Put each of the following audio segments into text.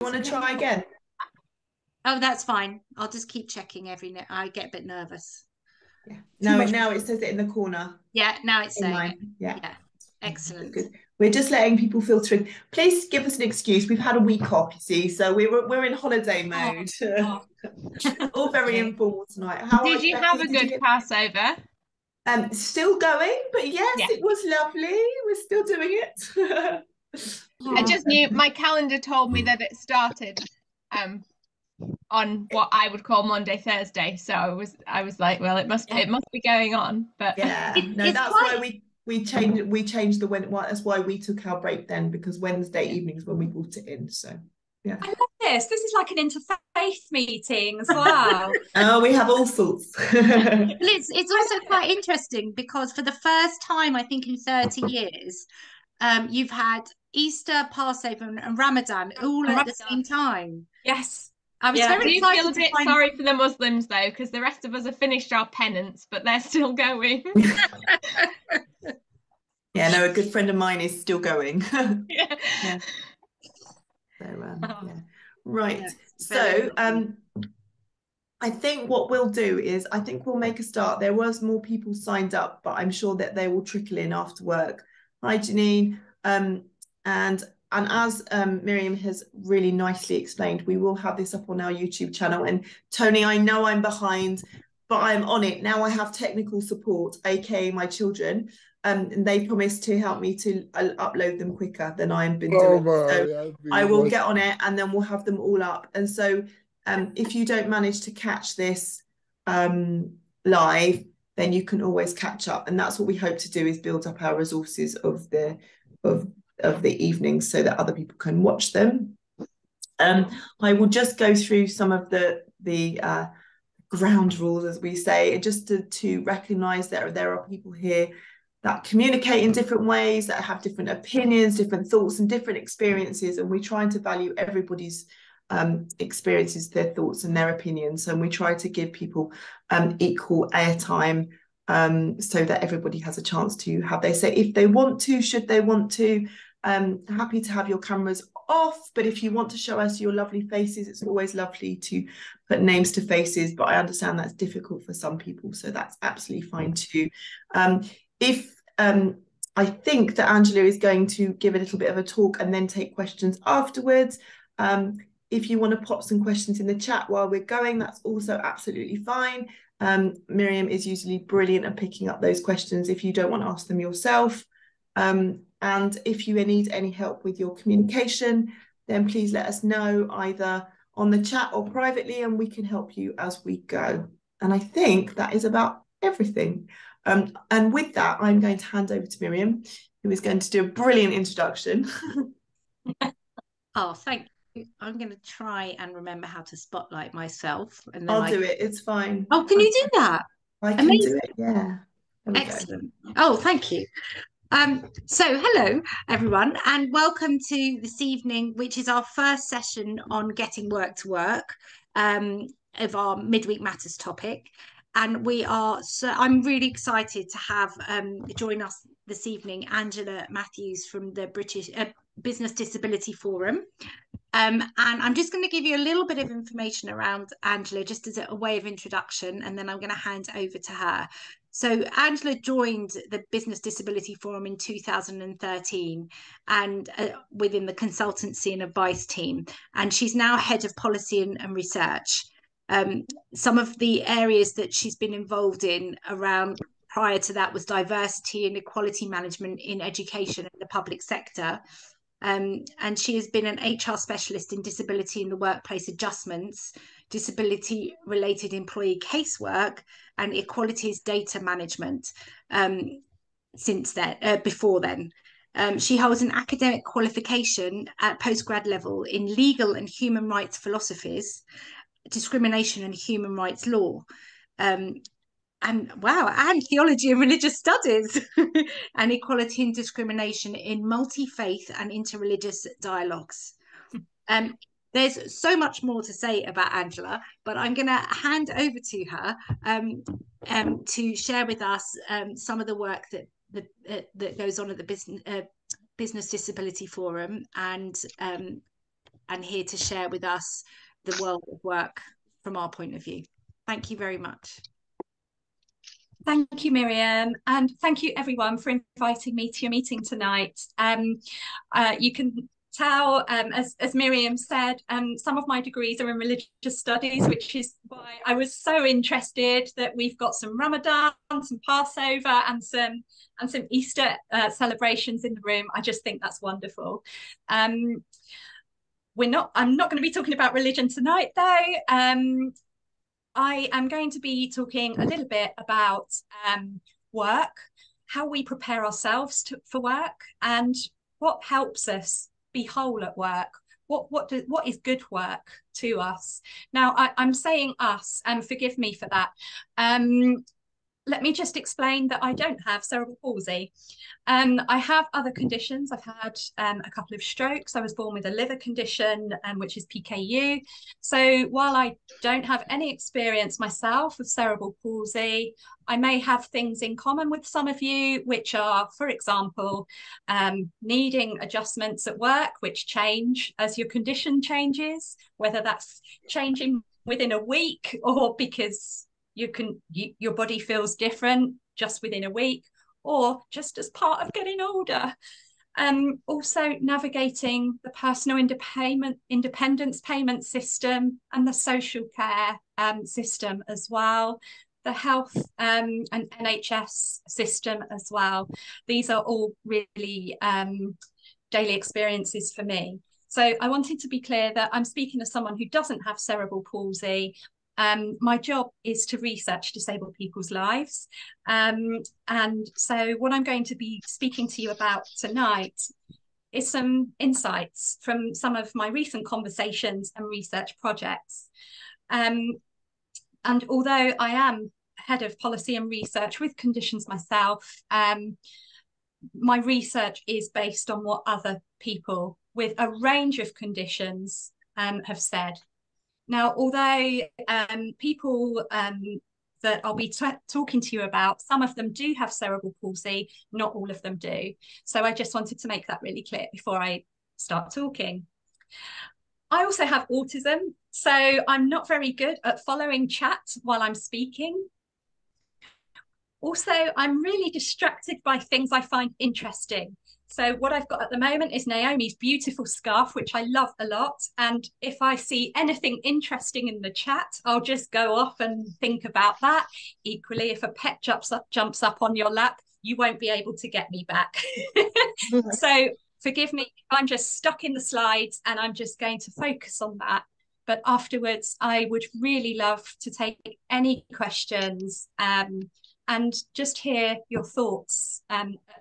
Want to try again? Oh, that's fine. I'll just keep checking every now. I get a bit nervous. Yeah. Too No, much. now it says it in the corner Yeah, now it's in saying it. mine. Yeah. Yeah, That's excellent. good. We're just letting people filter in. Please give us an excuse. We've had a week off, you see, so we're in holiday Oh, mode. oh. All very Okay. informal tonight. How are Did you, you have Becky? a Did you good get Passover? still going? But yes, Yeah. it was lovely. We're still doing it. I Oh, just knew my calendar told me that it started um on what I would call Monday, Thursday. So I was like, well, it must yeah. be going on. But Yeah, no, It's that's why quite. we changed the when. Well, that's why we took our break then, because Wednesday Yeah. evenings when we brought it in. So yeah. I love this. This is like an interfaith meeting as well. Oh, we have all sorts. Well, it's I also love quite interesting because for the first time, I think in 30 years, you've had Easter, Passover, and Ramadan all at the Ramadan. same time. Yes. I was Yeah. I very do feel excited a to bit find. sorry for the Muslims though, because the rest of us have finished our penance, but they're still going. Yeah, no, a good friend of mine is still going. Yeah. Yeah. So Oh, yeah. Right. Yes, very So lovely. I think what we'll do is I think we'll make a start. There was more people signed up, but I'm sure that they will trickle in after work. Hi, Janine. And as Miriam has really nicely explained, we will have this up on our YouTube channel. And Tony, I know I'm behind, but I'm on it. Now I have technical support, aka my children. And they promised to help me to upload them quicker than I've been doing. So I will get on it and then we'll have them all up. And so if you don't manage to catch this live, then you can always catch up. And that's what we hope to do, is build up our resources of of the evenings so that other people can watch them. I will just go through some of the ground rules, as we say, just to recognise that there are people here that communicate in different ways, that have different opinions, different thoughts, and different experiences. And we're trying to value everybody's experiences, their thoughts, and their opinions. And we try to give people equal airtime so that everybody has a chance to have their say if they want to, should they want to. Happy to have your cameras off, but if you want to show us your lovely faces, it's always lovely to put names to faces, but I understand that's difficult for some people, so that's absolutely fine too. If I think that Angela is going to give a little bit of a talk and then take questions afterwards. If you want to pop some questions in the chat while we're going, that's also absolutely fine. Miriam is usually brilliant at picking up those questions if you don't want to ask them yourself. And if you need any help with your communication, then please let us know either on the chat or privately, and we can help you as we go. And I think that is about everything. And with that, I'm going to hand over to Miriam, who is going to do a brilliant introduction. Oh, thank you. I'm going to try and remember how to spotlight myself, and then I'll I. do it. It's fine. Oh, can you do that? I can do Amazing. it. Yeah. There we go. Excellent. Oh, thank you. So hello everyone, and welcome to this evening, which is our first session on getting work to work, of our midweek matters topic. And I'm really excited to have join us this evening Angela Matthews from the British Business Disability Forum. And I'm just going to give you a little bit of information around Angela, just as a way of introduction, and then I'm going to hand over to her. So Angela joined the Business Disability Forum in 2013 and within the consultancy and advice team. And she's now head of policy and research. Some of the areas that she's been involved in around prior to that was diversity and equality management in education and the public sector. And she has been an HR specialist in disability in the workplace adjustments, disability related employee casework, and equalities data management since then, before then. She holds an academic qualification at postgrad level in legal and human rights philosophies, discrimination and human rights law. And wow, and theology and religious studies and equality and discrimination in multi-faith and interreligious dialogues. Um, there's so much more to say about Angela, but I'm going to hand over to her to share with us some of the work that goes on at the Business Disability Forum, and and here to share with us the world of work from our point of view. Thank you very much. Thank you, Miriam, and thank you everyone for inviting me to your meeting tonight. You can tell, as Miriam said, some of my degrees are in religious studies, which is why I was so interested that we've got some Ramadan, some Passover, and some Easter celebrations in the room. I just think that's wonderful. I'm not going to be talking about religion tonight, though. I am going to be talking a little bit about work, how we prepare ourselves for work, and what helps us be whole at work. What is good work to us? Now, I'm saying us, and forgive me for that. Let me just explain that I don't have cerebral palsy. I have other conditions. I've had a couple of strokes. I was born with a liver condition, which is PKU. So while I don't have any experience myself of cerebral palsy, I may have things in common with some of you, which are, for example, needing adjustments at work, which change as your condition changes, whether that's changing within a week or because your body feels different just within a week, or just as part of getting older. Also navigating the personal independence payment system and the social care system as well, the health and NHS system as well. These are all really daily experiences for me. So I wanted to be clear that I'm speaking as someone who doesn't have cerebral palsy. My job is to research disabled people's lives. And so what I'm going to be speaking to you about tonight is some insights from some of my recent conversations and research projects. And although I am head of policy and research with conditions myself, my research is based on what other people with a range of conditions have said. Now, although people that I'll be talking to you about, some of them do have cerebral palsy, not all of them do. So I just wanted to make that really clear before I start talking. I also have autism, so I'm not very good at following chat while I'm speaking. Also, I'm really distracted by things I find interesting. So what I've got at the moment is Naomi's beautiful scarf, which I love a lot. And if I see anything interesting in the chat, I'll just go off and think about that. Equally, if a pet jumps up on your lap, you won't be able to get me back. So forgive me, I'm just stuck in the slides and I'm just going to focus on that. But afterwards, I would really love to take any questions and just hear your thoughts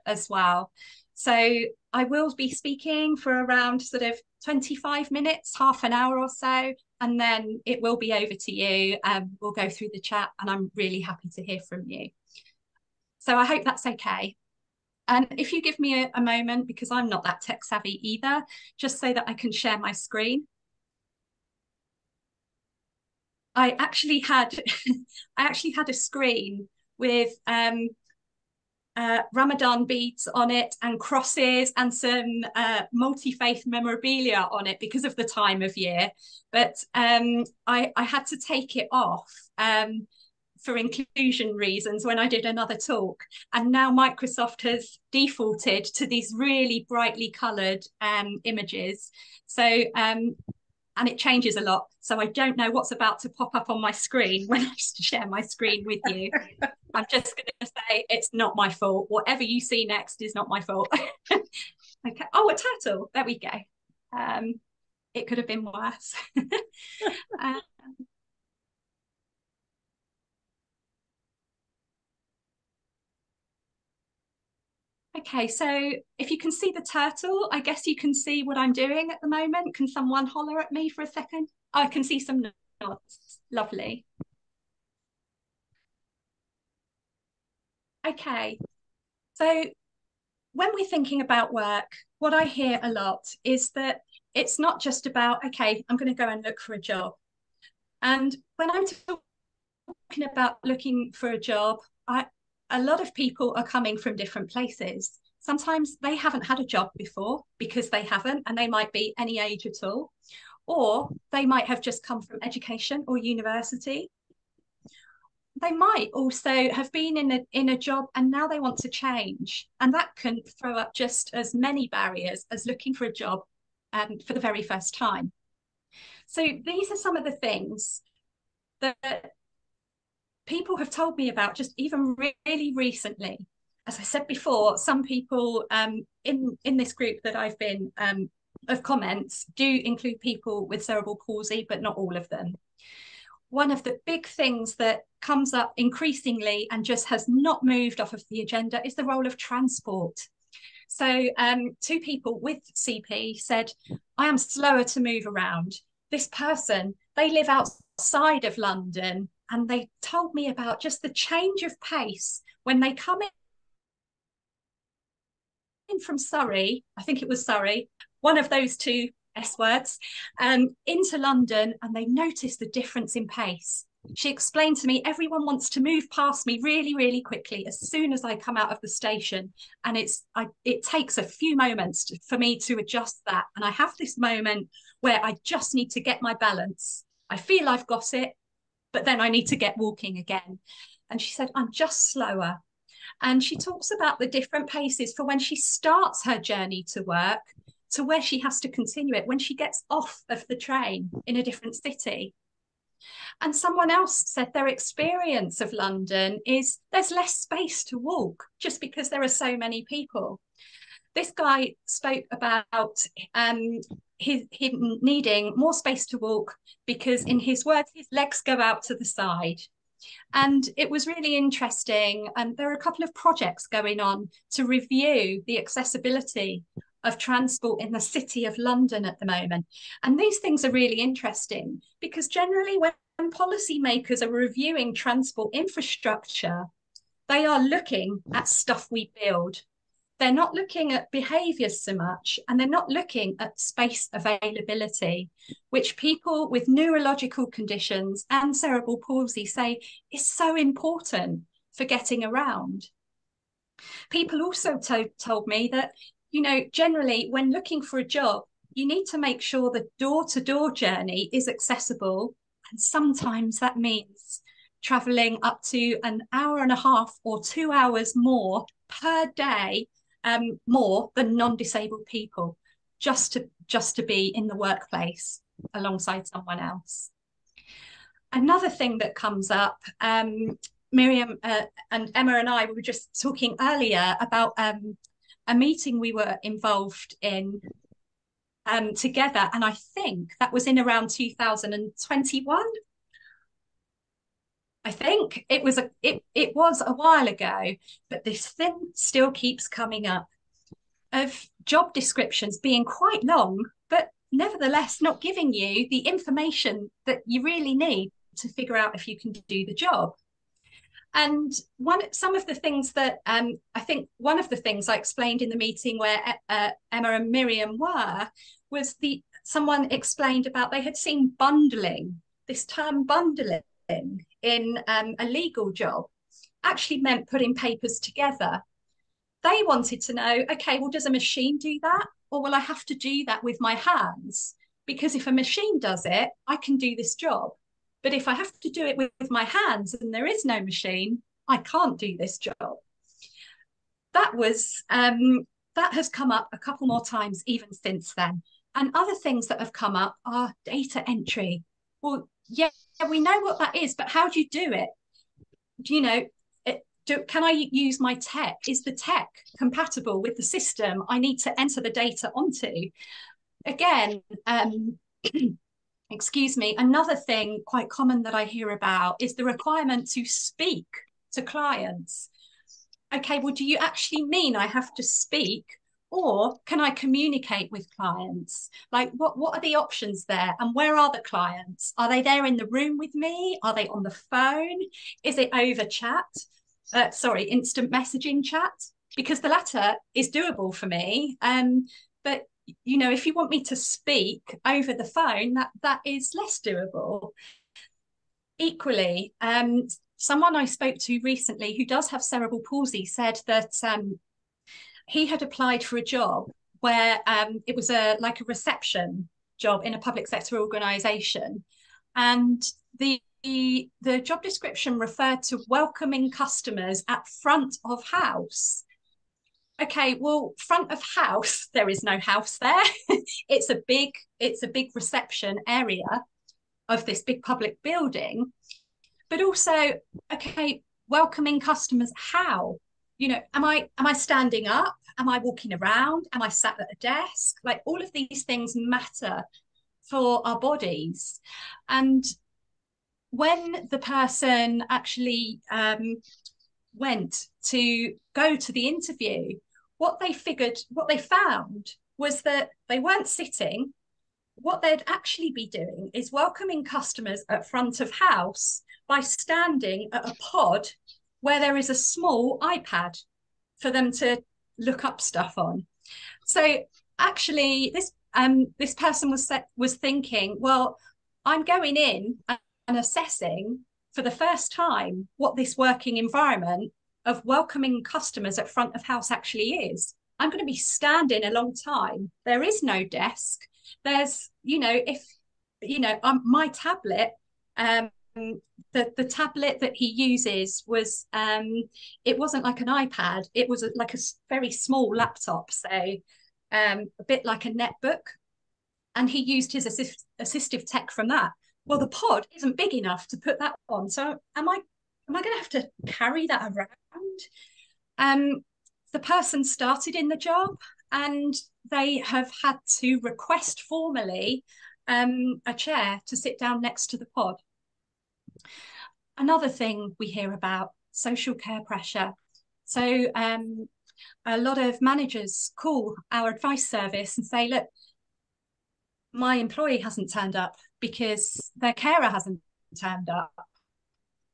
as well. So I will be speaking for around sort of 25 minutes, half an hour or so, and then it will be over to you. We'll go through the chat and I'm really happy to hear from you. So I hope that's okay. And if you give me a moment, because I'm not that tech savvy either, just so that I can share my screen. I actually had a screen with Ramadan beads on it and crosses and some multi-faith memorabilia on it because of the time of year. But I had to take it off for inclusion reasons when I did another talk. And now Microsoft has defaulted to these really brightly coloured images. So and it changes a lot. So I don't know what's about to pop up on my screen when I share my screen with you. I'm just going to say it's not my fault. Whatever you see next is not my fault. Okay. Oh, a turtle. There we go. It could have been worse. Okay, so if you can see the turtle, I guess you can see what I'm doing at the moment. Can someone holler at me for a second? I can see some nods. Lovely. Okay, so when we're thinking about work, what I hear a lot is that it's not just about, okay, I'm going to go and look for a job. And when I'm talking about looking for a job, a lot of people are coming from different places. Sometimes they haven't had a job before because they haven't, and they might be any age at all. Or they might have just come from education or university. They might also have been in a job and now they want to change. And that can throw up just as many barriers as looking for a job for the very first time. So these are some of the things that people have told me about just even really recently. As I said before, some people in this group that I've been of comments do include people with cerebral palsy, but not all of them. One of the big things that comes up increasingly and just has not moved off of the agenda is the role of transport. So 2 people with CP said, I am slower to move around. This person, they live outside of London, and they told me about just the change of pace when they come in from Surrey, I think it was Surrey, one of those 2 S words, into London, and they noticed the difference in pace. She explained to me, everyone wants to move past me really, really quickly as soon as I come out of the station. And it takes a few moments for me to adjust that. And I have this moment where I just need to get my balance. I feel I've got it, but then I need to get walking again. And she said, I'm just slower. And she talks about the different paces for when she starts her journey to work to where she has to continue it when she gets off of the train in a different city. And someone else said their experience of London is there's less space to walk just because there are so many people. This guy spoke about him needing more space to walk because, in his words, his legs go out to the side. And it was really interesting. And there are a couple of projects going on to review the accessibility of transport in the City of London at the moment. And these things are really interesting because generally when policymakers are reviewing transport infrastructure, they are looking at stuff we build. They're not looking at behaviours so much, and they're not looking at space availability, which people with neurological conditions and cerebral palsy say is so important for getting around. People also told me that, you know, generally when looking for a job, you need to make sure the door-to-door journey is accessible. And sometimes that means travelling up to an hour and a half or 2 hours more per day, more than non-disabled people, just to be in the workplace alongside someone else. Another thing that comes up, Miriam and Emma and I were just talking earlier about a meeting we were involved in together, and I think that was in around 2021. I think it was a while ago, but this thing still keeps coming up of job descriptions being quite long, but nevertheless not giving you the information that you really need to figure out if you can do the job. And some of the things that I think one of the things I explained in the meeting where Emma and Miriam was someone explained about they had seen bundling, this term bundling in a legal job actually meant putting papers together. They wanted to know, okay, well, does a machine do that? Or will I have to do that with my hands? Because if a machine does it, I can do this job. But if I have to do it with my hands and there is no machine, I can't do this job. That has come up a couple more times even since then. And other things that have come up are data entry. Well, yeah, we know what that is, but how do you do it? Do you know, can I use my tech? Is the tech compatible with the system I need to enter the data onto? Again, excuse me, another thing quite common that I hear about is the requirement to speak to clients. Okay, well, do you actually mean I have to speak, or can I communicate with clients? Like, what are the options there? And where are the clients? Are they there in the room with me? Are they on the phone? Is it over chat? Instant messaging chat? Because the latter is doable for me. But you know, if you want me to speak over the phone, that is less doable. Equally, someone I spoke to recently who does have cerebral palsy said that he had applied for a job where it was like a reception job in a public sector organisation, and the job description referred to welcoming customers at front of house. Okay, well, front of house, there is no house there. It's a big reception area of this big public building. But also, okay, welcoming customers, how? You know, am I standing up? Am I walking around? Am I sat at a desk? Like, all of these things matter for our bodies. And when the person actually went to go to the interview, what they found was that they weren't sitting. What they'd actually be doing is welcoming customers at front of house by standing at a pod where there is a small iPad for them to look up stuff on. So actually, this person was thinking, well, I'm going in and assessing for the first time what this working environment of welcoming customers at front of house actually is. I'm going to be standing a long time. There is no desk. There's, you know, if, you know, my tablet, the tablet that he uses was, it wasn't like an iPad. It was like a very small laptop, so a bit like a netbook. And he used his assistive tech from that. Well, the pod isn't big enough to put that on. So am I going to have to carry that around? The person started in the job and they have had to request formally a chair to sit down next to the pod. Another thing we hear about, social care pressure. So a lot of managers call our advice service and say, look, my employee hasn't turned up because their carer hasn't turned up.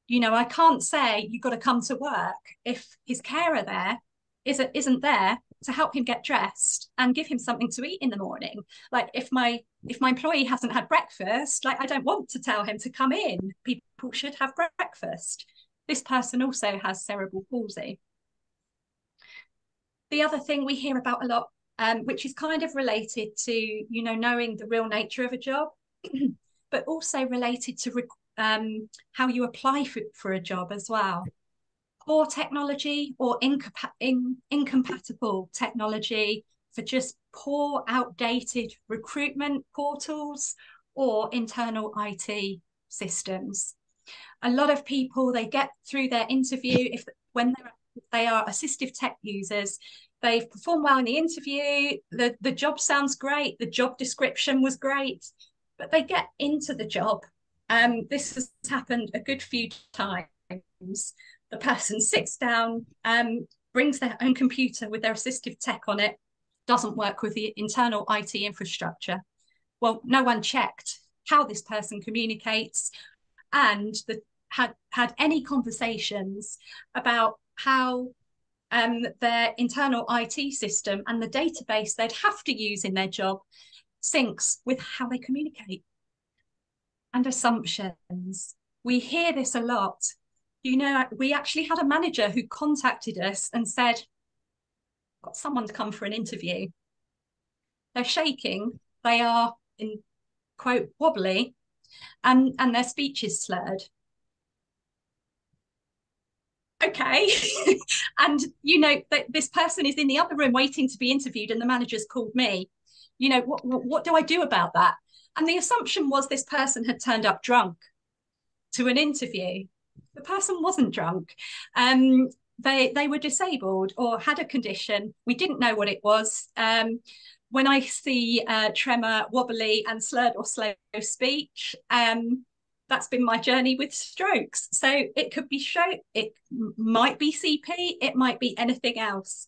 You know, I can't say you've got to come to work if his carer there isn't there to help him get dressed and give him something to eat in the morning. Like, if my employee hasn't had breakfast, like, I don't want to tell him to come in. People should have breakfast. This person also has cerebral palsy. The other thing we hear about a lot, which is kind of related to, you know, knowing the real nature of a job, but also related to how you apply for a job as well. Poor technology or incompatible technology for just poor, outdated recruitment portals or internal IT systems. A lot of people, they get through their interview, when they are assistive tech users, they've performed well in the interview, the job sounds great, the job description was great, but they get into the job. This has happened a good few times. The person sits down, brings their own computer with their assistive tech on it, doesn't work with the internal IT infrastructure. Well, no one checked how this person communicates and had any conversations about how their internal IT system and the database they'd have to use in their job syncs with how they communicate. And assumptions. We hear this a lot. You know, we actually had a manager who contacted us and said, got someone to come for an interview. They're shaking, they are, in quote, wobbly, and their speech is slurred. Okay. And, you know, this person is in the other room waiting to be interviewed and the manager's called me. You know, what do I do about that? And the assumption was this person had turned up drunk to an interview. The person wasn't drunk. They were disabled or had a condition. We didn't know what it was. When I see tremor, wobbly and slurred or slow speech, that's been my journey with strokes. So it could be stroke, it might be CP, it might be anything else.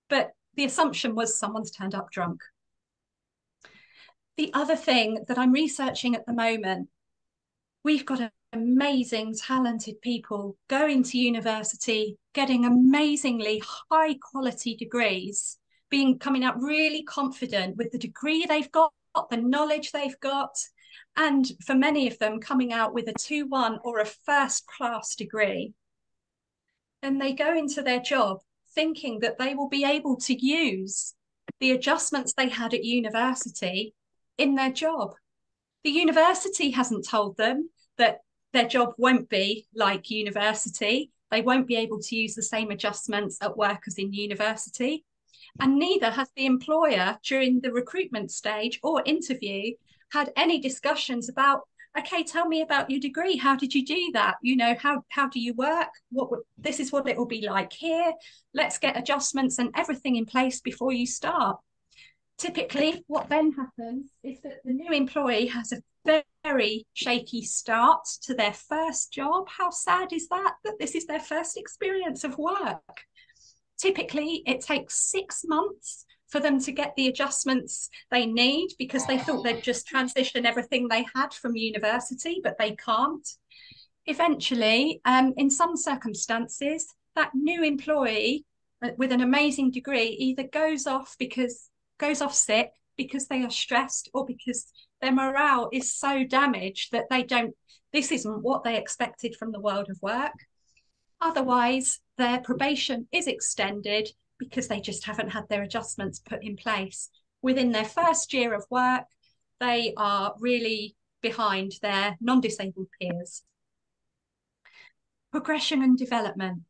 But the assumption was someone's turned up drunk. The other thing that I'm researching at the moment, we've got amazing, talented people going to university, getting amazingly high quality degrees, coming out really confident with the degree they've got, the knowledge they've got, and for many of them coming out with a 2-1 or a first class degree. Then they go into their job thinking that they will be able to use the adjustments they had at university in their job. The university hasn't told them that their job won't be like university. They won't be able to use the same adjustments at work as in university. And neither has the employer during the recruitment stage or interview had any discussions about, okay, tell me about your degree. How did you do that? You know, how do you work? This is what it will be like here. Let's get adjustments and everything in place before you start. Typically, what then happens is that the new employee has a very shaky start to their first job. How sad is that this is their first experience of work? Typically, it takes 6 months for them to get the adjustments they need because they thought they'd just transition everything they had from university, but they can't. Eventually, in some circumstances, that new employee with an amazing degree either goes off sick because they are stressed or because their morale is so damaged that this isn't what they expected from the world of work. Otherwise, their probation is extended because they just haven't had their adjustments put in place. Within their first year of work, they are really behind their non-disabled peers. Progression and development.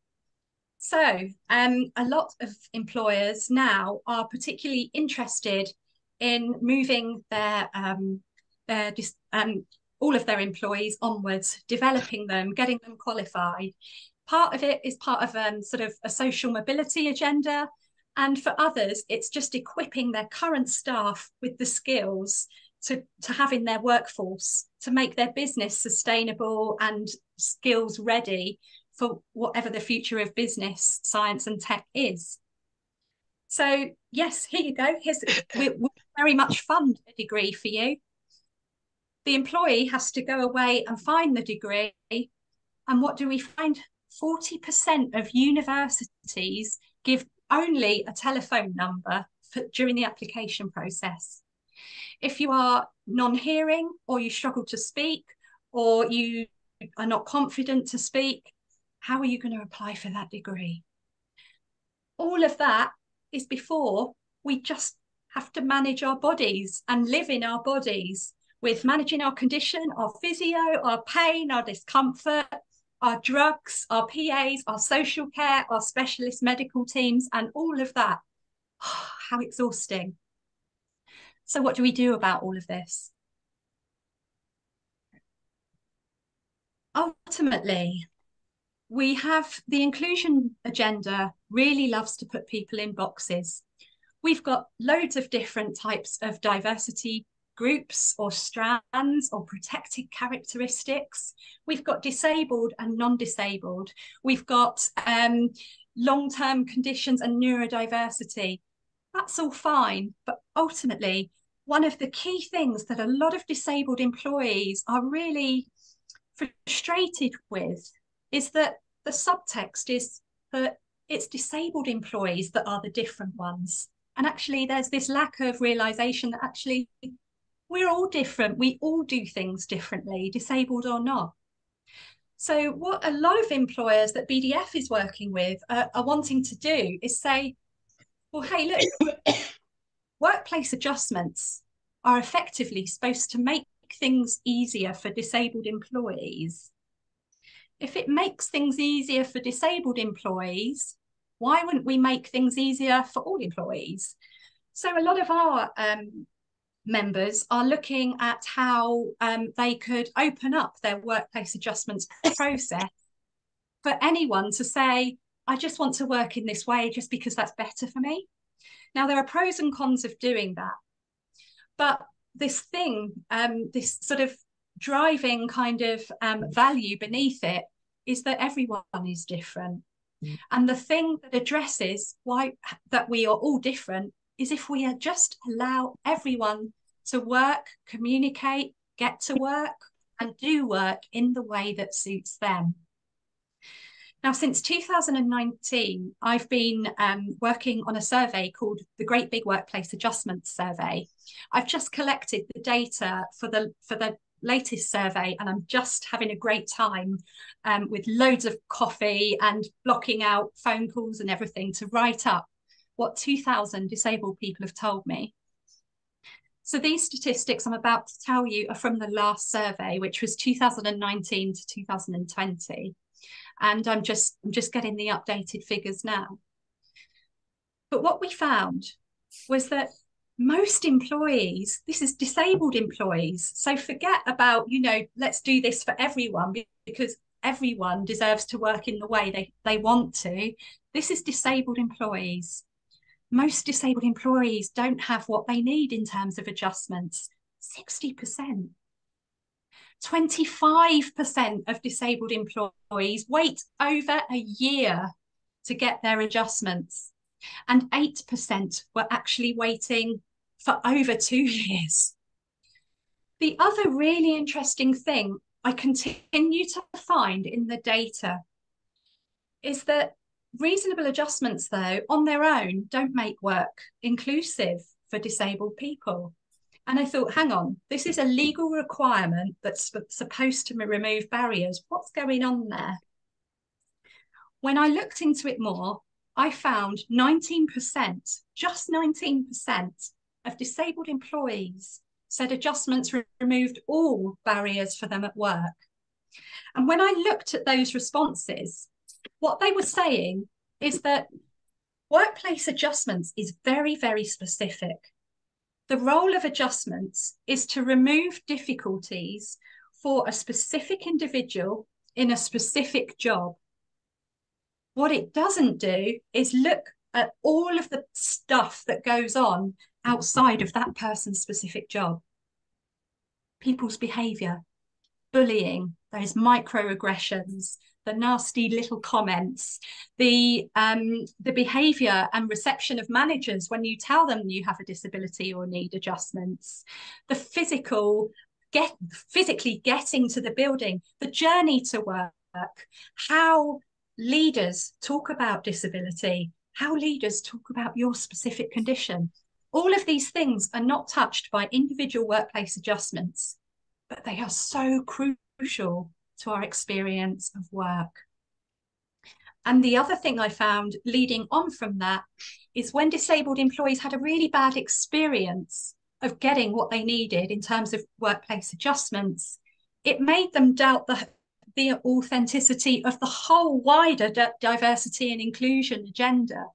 So a lot of employers now are particularly interested in moving all of their employees onwards, developing them, getting them qualified. Part of it is part of sort of a social mobility agenda. And for others, it's just equipping their current staff with the skills to have in their workforce to make their business sustainable and skills ready for whatever the future of business, science and tech is. So yes, here you go. We very much fund a degree for you. The employee has to go away and find the degree. And what do we find? 40% of universities give only a telephone number during the application process. If you are non-hearing or you struggle to speak or you are not confident to speak, how are you going to apply for that degree? All of that is before we just have to manage our bodies and live in our bodies with managing our condition, our physio, our pain, our discomfort, our drugs, our PAs, our social care, our specialist medical teams, and all of that. Oh, how exhausting. So what do we do about all of this? Ultimately, we have the inclusion agenda really loves to put people in boxes. We've got loads of different types of diversity groups or strands or protected characteristics. We've got disabled and non-disabled. We've got long-term conditions and neurodiversity. That's all fine, but ultimately, one of the key things that a lot of disabled employees are really frustrated with is that the subtext is that it's disabled employees that are the different ones. And actually, there's this lack of realization that actually we're all different. We all do things differently, disabled or not. So what a lot of employers that BDF is working with are wanting to do is say, well, hey, look, workplace adjustments are effectively supposed to make things easier for disabled employees. If it makes things easier for disabled employees, why wouldn't we make things easier for all employees? So a lot of our members are looking at how they could open up their workplace adjustments process for anyone to say, I just want to work in this way just because that's better for me. Now, there are pros and cons of doing that. But this thing, this sort of driving kind of value beneath it is that everyone is different. And the thing that addresses why that we are all different is if we just allow everyone to work, communicate, get to work, and do work in the way that suits them. Now, since 2019, I've been working on a survey called the Great Big Workplace Adjustment Survey. I've just collected the data for the latest survey, and I'm just having a great time with loads of coffee and blocking out phone calls and everything to write up what 2,000 disabled people have told me. So these statistics I'm about to tell you are from the last survey, which was 2019 to 2020. And I'm just getting the updated figures now. But what we found was that most employees, this is disabled employees, so forget about, you know, let's do this for everyone, because everyone deserves to work in the way they want to. This is disabled employees. Most disabled employees don't have what they need in terms of adjustments. 60%. 25% of disabled employees wait over a year to get their adjustments. And 8% were actually waiting for over 2 years. The other really interesting thing I continue to find in the data is that reasonable adjustments, though, on their own, don't make work inclusive for disabled people. And I thought, hang on, this is a legal requirement that's supposed to remove barriers. What's going on there? When I looked into it more, I found 19%, just 19% of disabled employees said adjustments removed all barriers for them at work. And when I looked at those responses, what they were saying is that workplace adjustments is very, very specific. The role of adjustments is to remove difficulties for a specific individual in a specific job. What it doesn't do is look at all of the stuff that goes on outside of that person's specific job. People's behaviour, bullying, those microaggressions, the nasty little comments, the behaviour and reception of managers when you tell them you have a disability or need adjustments, the physically getting to the building, the journey to work, how leaders talk about disability, how leaders talk about your specific condition. All of these things are not touched by individual workplace adjustments, but they are so crucial to our experience of work. And the other thing I found leading on from that is when disabled employees had a really bad experience of getting what they needed in terms of workplace adjustments, it made them doubt the authenticity of the whole wider diversity and inclusion agenda.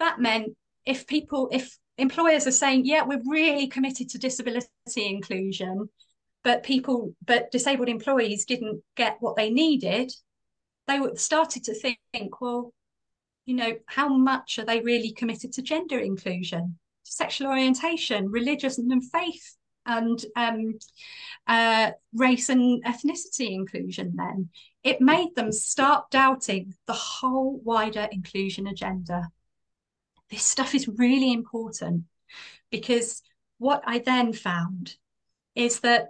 That meant if employers are saying, yeah, we're really committed to disability inclusion, but disabled employees didn't get what they needed, they started to think, well, you know, how much are they really committed to gender inclusion, sexual orientation, religious and faith, and race and ethnicity inclusion? Then it made them start doubting the whole wider inclusion agenda. This stuff is really important, because what I then found is that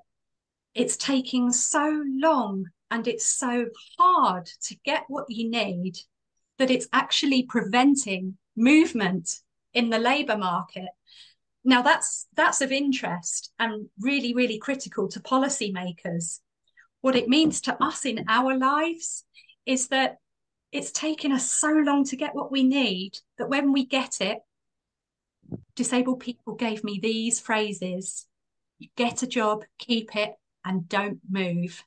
it's taking so long and it's so hard to get what you need that it's actually preventing movement in the labour market. Now, that's of interest and really, really critical to policymakers. What it means to us in our lives is that it's taken us so long to get what we need that when we get it, disabled people gave me these phrases: you get a job, keep it, and don't move.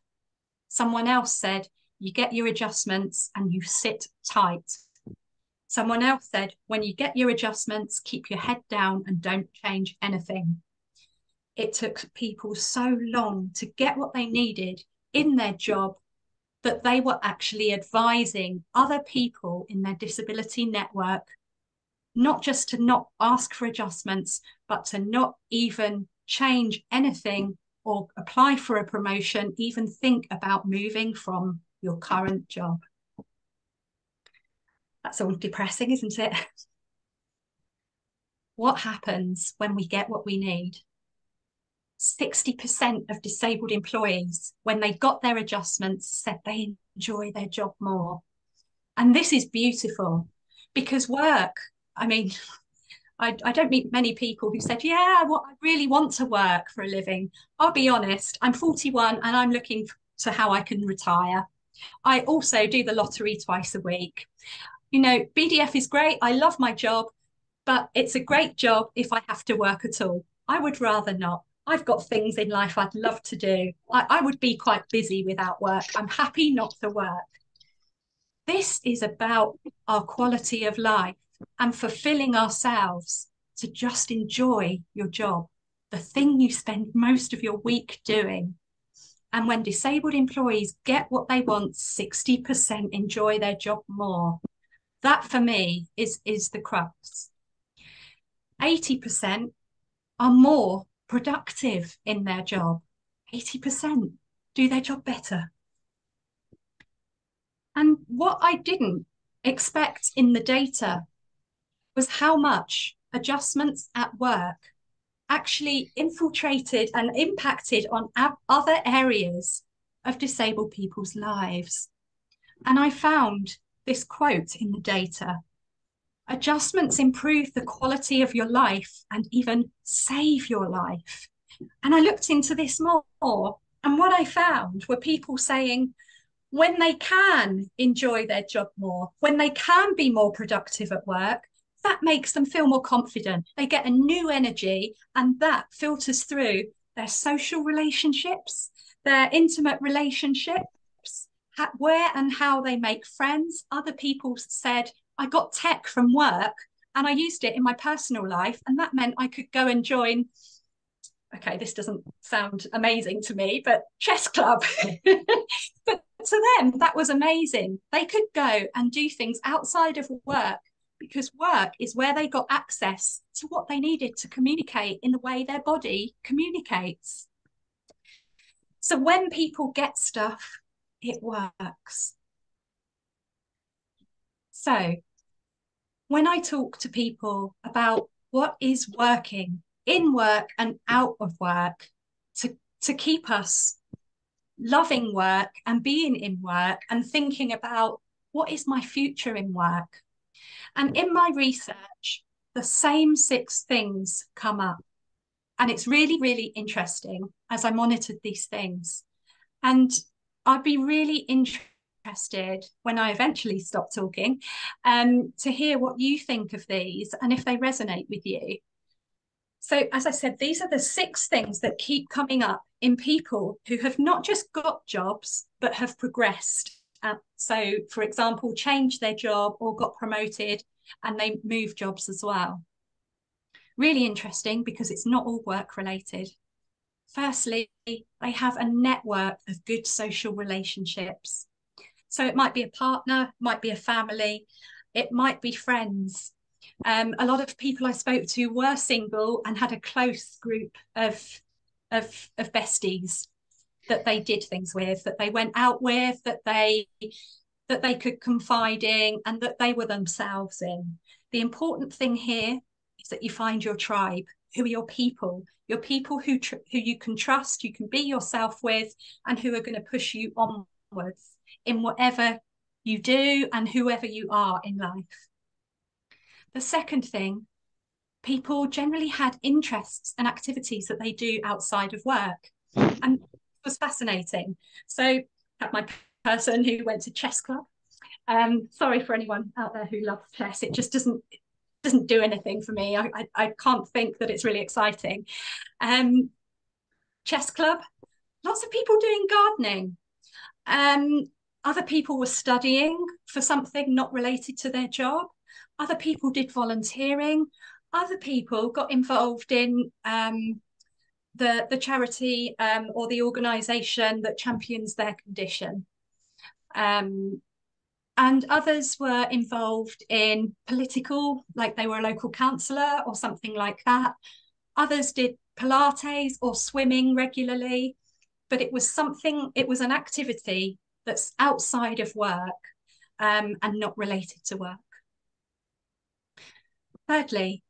Someone else said, you get your adjustments and you sit tight. Someone else said, when you get your adjustments, keep your head down and don't change anything. It took people so long to get what they needed in their job that they were actually advising other people in their disability network, not just to not ask for adjustments, but to not even change anything or apply for a promotion, even think about moving from your current job. That's all depressing, isn't it? What happens when we get what we need? 60% of disabled employees, when they got their adjustments, said they enjoy their job more. And this is beautiful, because work, I mean, I don't meet many people who said, yeah, I really want to work for a living. I'll be honest, I'm 41 and I'm looking to how I can retire. I also do the lottery twice a week. You know, BDF is great. I love my job, but it's a great job if I have to work at all. I would rather not. I've got things in life I'd love to do. I would be quite busy without work. I'm happy not to work. This is about our quality of life and fulfilling ourselves to just enjoy your job, the thing you spend most of your week doing. And when disabled employees get what they want, 60% enjoy their job more. That for me is the crux. 80% are more productive in their job. 80% do their job better. And what I didn't expect in the data was how much adjustments at work actually infiltrated and impacted on other areas of disabled people's lives. And I found this quote in the data: adjustments improve the quality of your life and even save your life. And I looked into this more, and what I found were people saying when they can enjoy their job more, when they can be more productive at work, that makes them feel more confident. They get a new energy, and that filters through their social relationships, their intimate relationships, where and how they make friends. Other people said, I got tech from work and I used it in my personal life, and that meant I could go and join, okay, this doesn't sound amazing to me, but chess club. But to them, that was amazing. They could go and do things outside of work because work is where they got access to what they needed to communicate in the way their body communicates. So when people get stuff, it works. So when I talk to people about what is working in work and out of work to keep us loving work and being in work and thinking about what is my future in work. And in my research, the same 6 things come up. And it's really, really interesting as I monitored these things. And I'd be really interested when I eventually stop talking to hear what you think of these and if they resonate with you. So as I said, these are the 6 things that keep coming up in people who have not just got jobs, but have progressed. So, for example, changed their job or got promoted and they moved jobs as well. Really interesting because it's not all work related. Firstly, they have a network of good social relationships. So it might be a partner, might be a family, it might be friends. A lot of people I spoke to were single and had a close group of besties that they did things with, that they went out with, that they could confide in, and that they were themselves in. The important thing here is that you find your tribe. Who are your people? Your people who you can trust, you can be yourself with, and who are going to push you onwards in whatever you do and whoever you are in life. The second thing, people generally had interests and activities that they do outside of work. And it was fascinating. So my person who went to chess club, sorry for anyone out there who loves chess, it just doesn't do anything for me. I can't think that it's really exciting. Chess club, lots of people doing gardening. Other people were studying for something not related to their job. Other people did volunteering. Other people got involved in the charity or the organisation that champions their condition. And others were involved in political, like they were a local councillor or something like that. Others did Pilates or swimming regularly, but it was an activity that's outside of work and not related to work. Thirdly,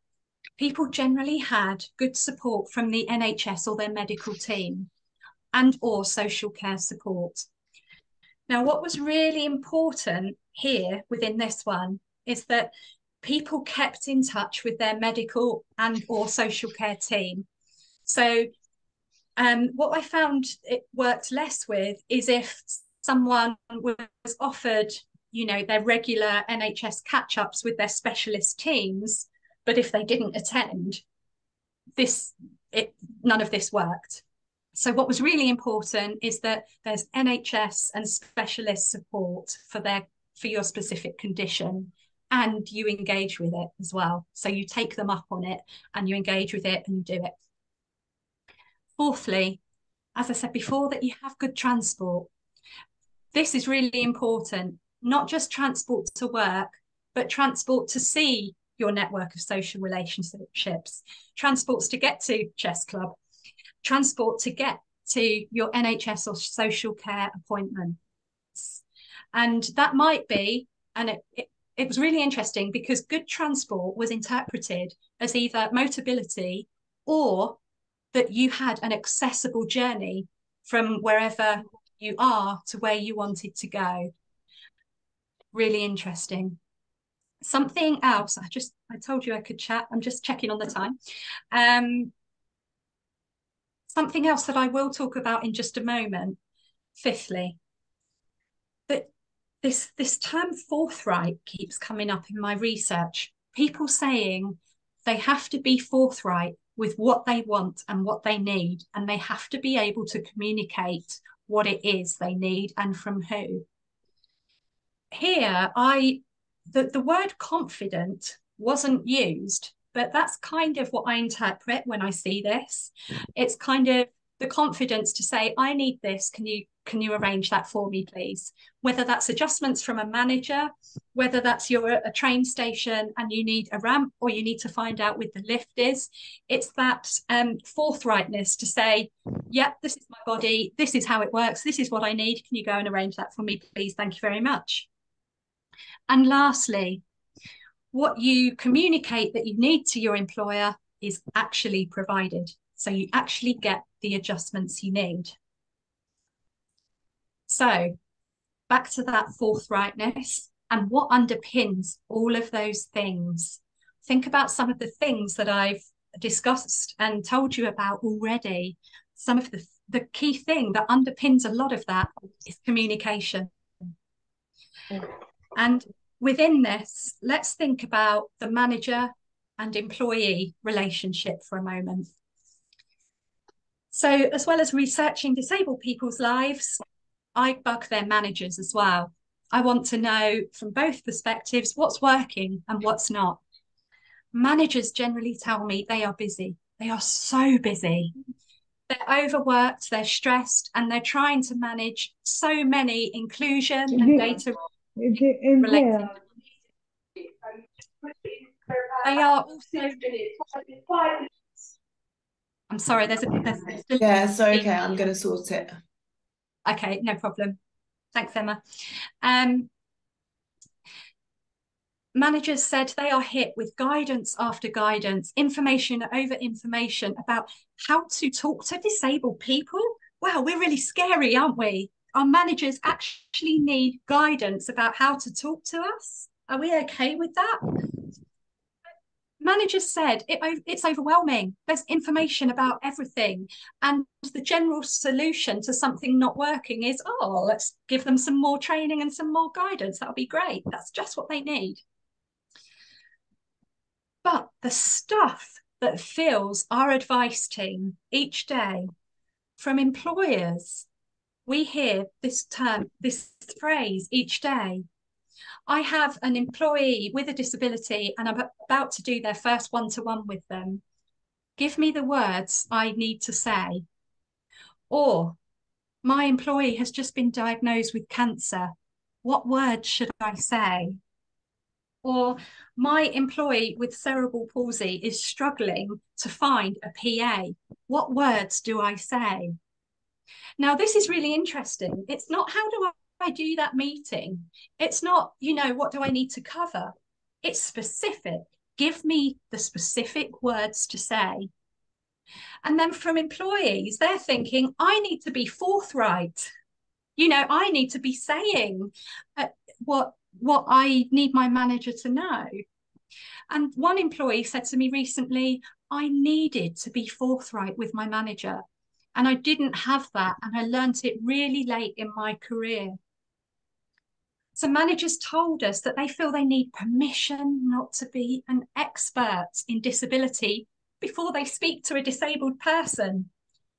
people generally had good support from the NHS or their medical team and or social care support. Now, what was really important here within this one is that people kept in touch with their medical and or social care team. So what I found it worked less with is if someone was offered, you know, their regular NHS catch-ups with their specialist teams, but if they didn't attend, none of this worked. So what was really important is that there's NHS and specialist support for your specific condition, and you engage with it as well. So you take them up on it and you engage with it and you do it. Fourthly, as I said before, that you have good transport. This is really important, not just transport to work, but transport to see your network of social relationships, transports to get to chess club, transport to get to your NHS or social care appointments. And that might be, and it was really interesting because good transport was interpreted as either Motability or that you had an accessible journey from wherever you are to where you wanted to go. Really interesting. Something else, I told you I could chat. I'm just checking on the time. Something else that I will talk about in just a moment. Fifthly, that this term forthright keeps coming up in my research. People saying they have to be forthright with what they want and what they need, and they have to be able to communicate what it is they need and from who. Here, the word confident wasn't used, but that's kind of what I interpret when I see this. It's kind of the confidence to say, I need this, can you arrange that for me, please? Whether that's adjustments from a manager, whether that's you're at a train station and you need a ramp, or you need to find out where the lift is. It's that forthrightness to say, yep, this is my body, this is how it works, this is what I need, can you go and arrange that for me, please? Thank you very much. And lastly, what you communicate that you need to your employer is actually provided. So you actually get the adjustments you need. So back to that forthrightness and what underpins all of those things. Think about some of the things that I've discussed and told you about already. Some of the key thing that underpins a lot of that is communication. And within this, let's think about the manager and employee relationship for a moment. So as well as researching disabled people's lives, I bug their managers as well. I want to know from both perspectives what's working and what's not. Managers generally tell me they are busy. They are so busy. They're overworked, they're stressed, and they're trying to manage so many inclusion and data related. They are also. I'm sorry, there's yeah, so okay, I'm going to sort it. Okay, no problem. Thanks, Emma. Managers said they are hit with guidance after guidance, information over information about how to talk to disabled people. Wow, we're really scary, aren't we? Our managers actually need guidance about how to talk to us. Are we okay with that? Managers said it's overwhelming. There's information about everything. And the general solution to something not working is, oh, let's give them some more training and some more guidance. That'll be great. That's just what they need. But the stuff that fills our advice team each day from employers, we hear this term, this phrase each day. I have an employee with a disability and I'm about to do their first one-to-one with them. Give me the words I need to say. Or, my employee has just been diagnosed with cancer. What words should I say? Or, my employee with cerebral palsy is struggling to find a PA. What words do I say? Now, this is really interesting. It's not how do I do that meeting. It's not, what do I need to cover? It's specific. Give me the specific words to say. And then from employees, they're thinking, I need to be forthright. I need to be saying what I need my manager to know. And one employee said to me recently, I needed to be forthright with my manager, and I didn't have that, and I learnt it really late in my career. So managers told us that they feel they need permission not to be an expert in disability before they speak to a disabled person.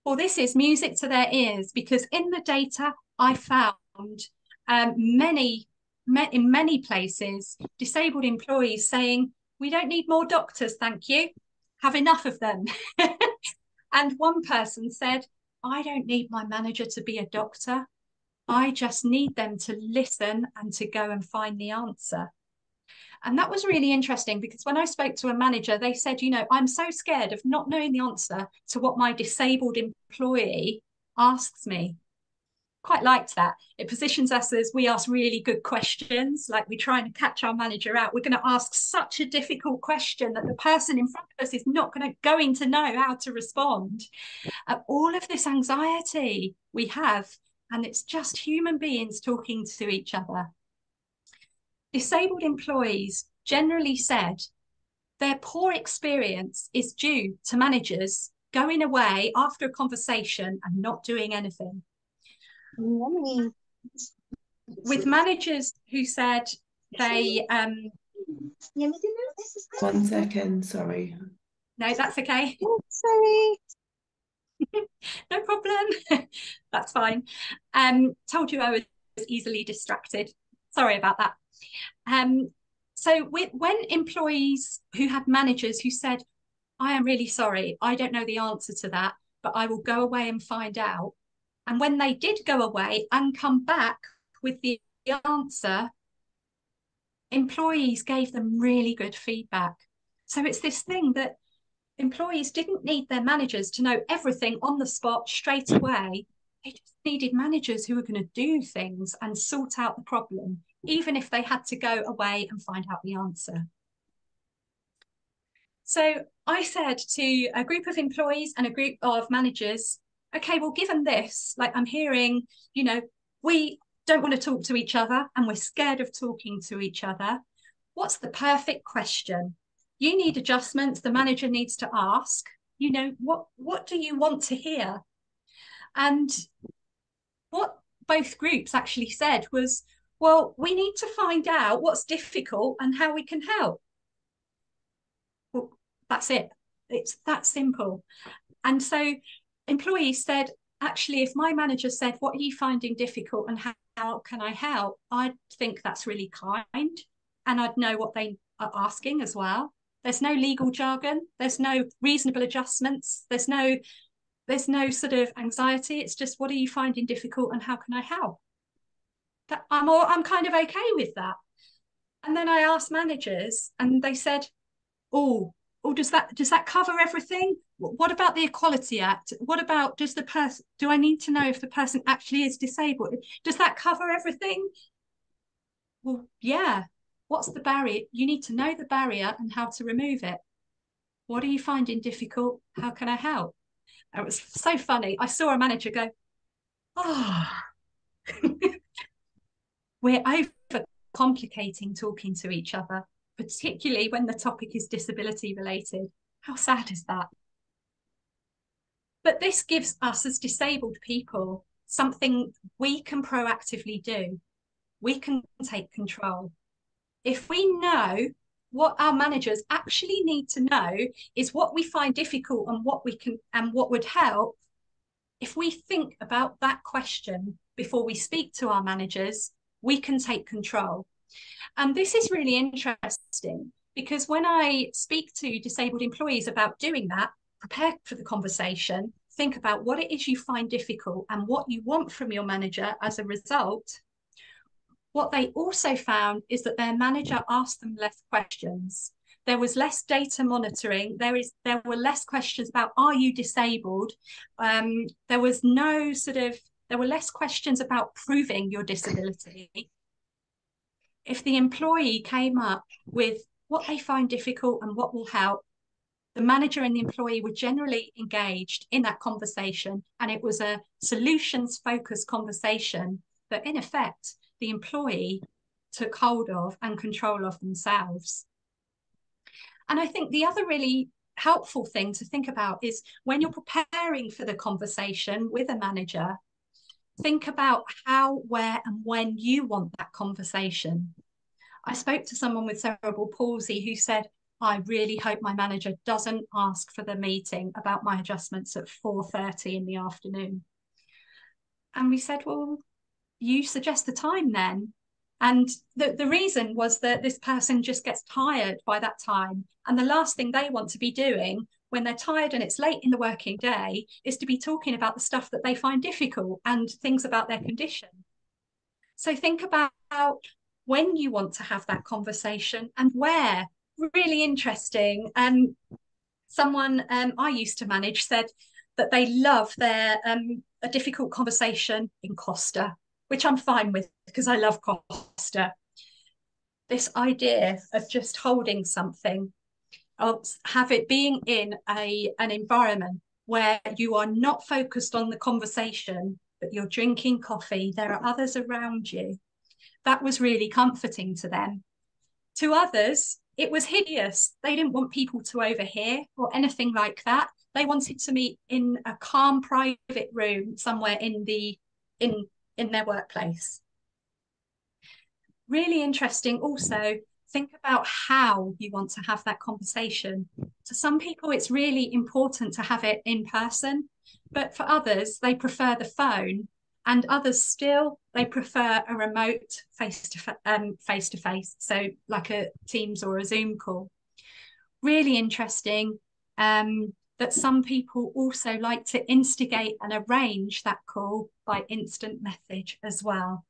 Well, this is music to their ears, because in the data I found in many places, disabled employees saying, we don't need more doctors, thank you. Have enough of them. And one person said, I don't need my manager to be a doctor. I just need them to listen and to go and find the answer. And that was really interesting, because when I spoke to a manager, they said, you know, I'm so scared of not knowing the answer to what my disabled employee asks me. Quite liked that. It positions us as we ask really good questions, like we're trying to catch our manager out. We're going to ask such a difficult question that the person in front of us is not going to know how to respond. All of this anxiety we have, and it's just human beings talking to each other. Disabled employees generally said their poor experience is due to managers going away after a conversation and not doing anything. With managers who said they... 1 second, sorry. No, that's okay. Sorry. No problem. That's fine. Told you I was easily distracted. Sorry about that. So when employees who had managers who said, I am really sorry, I don't know the answer to that, but I will go away and find out. And when they did go away and come back with the answer, employees gave them really good feedback. So it's this thing that employees didn't need their managers to know everything on the spot straight away. They just needed managers who were going to do things and sort out the problem, even if they had to go away and find out the answer. So I said to a group of employees and a group of managers, okay, well, given this, like I'm hearing, you know, we don't want to talk to each other and we're scared of talking to each other. What's the perfect question? You need adjustments, the manager needs to ask, you know, what do you want to hear? And what both groups actually said was, well, we need to find out what's difficult and how we can help. Well, that's it. It's that simple. And so employees said, actually, if my manager said, what are you finding difficult and how can I help? I'd think that's really kind, and I'd know what they are asking as well. There's no legal jargon. There's no reasonable adjustments. There's no sort of anxiety. It's just, what are you finding difficult and how can I help? That I'm kind of okay with that. And then I asked managers and they said, oh, does that cover everything? What about the Equality Act? What about, do I need to know if the person actually is disabled? Does that cover everything? Well, yeah. What's the barrier? You need to know the barrier and how to remove it. What are you finding difficult? How can I help? It was so funny. I saw a manager go, oh, we're overcomplicating talking to each other, particularly when the topic is disability related. How sad is that? But this gives us as disabled people something we can proactively do. We can take control. If we know what our managers actually need to know is what we find difficult and what we can and what would help, if we think about that question before we speak to our managers, we can take control. And this is really interesting, because when I speak to disabled employees about doing that, prepare for the conversation, think about what it is you find difficult and what you want from your manager as a result. What they also found is that their manager asked them less questions. There was less data monitoring. There were less questions about, are you disabled? There were less questions about proving your disability. If the employee came up with what they find difficult and what will help, the manager and the employee were generally engaged in that conversation, and it was a solutions-focused conversation that, in effect, the employee took hold of and control of themselves. And I think the other really helpful thing to think about is when you're preparing for the conversation with a manager, think about how, where, and when you want that conversation. I spoke to someone with cerebral palsy who said, I really hope my manager doesn't ask for the meeting about my adjustments at 4:30 in the afternoon. And we said, well, you suggest the time then. And the reason was that this person just gets tired by that time. And the last thing they want to be doing when they're tired and it's late in the working day is to be talking about the stuff that they find difficult and things about their condition. So think about when you want to have that conversation and where. Really interesting. Someone I used to manage said that they love their a difficult conversation in Costa, which I'm fine with because I love Costa. This idea of just holding something, of have it being in an environment where you are not focused on the conversation, but you're drinking coffee, there are others around you. That was really comforting to them. To others, it was hideous. They didn't want people to overhear or anything like that. They wanted to meet in a calm, private room somewhere in their workplace. Really interesting also, think about how you want to have that conversation. To some people, it's really important to have it in person, but for others, they prefer the phone, and others still, they prefer a remote face-to-face, so like a Teams or a Zoom call. Really interesting that some people also like to instigate and arrange that call by instant message as well.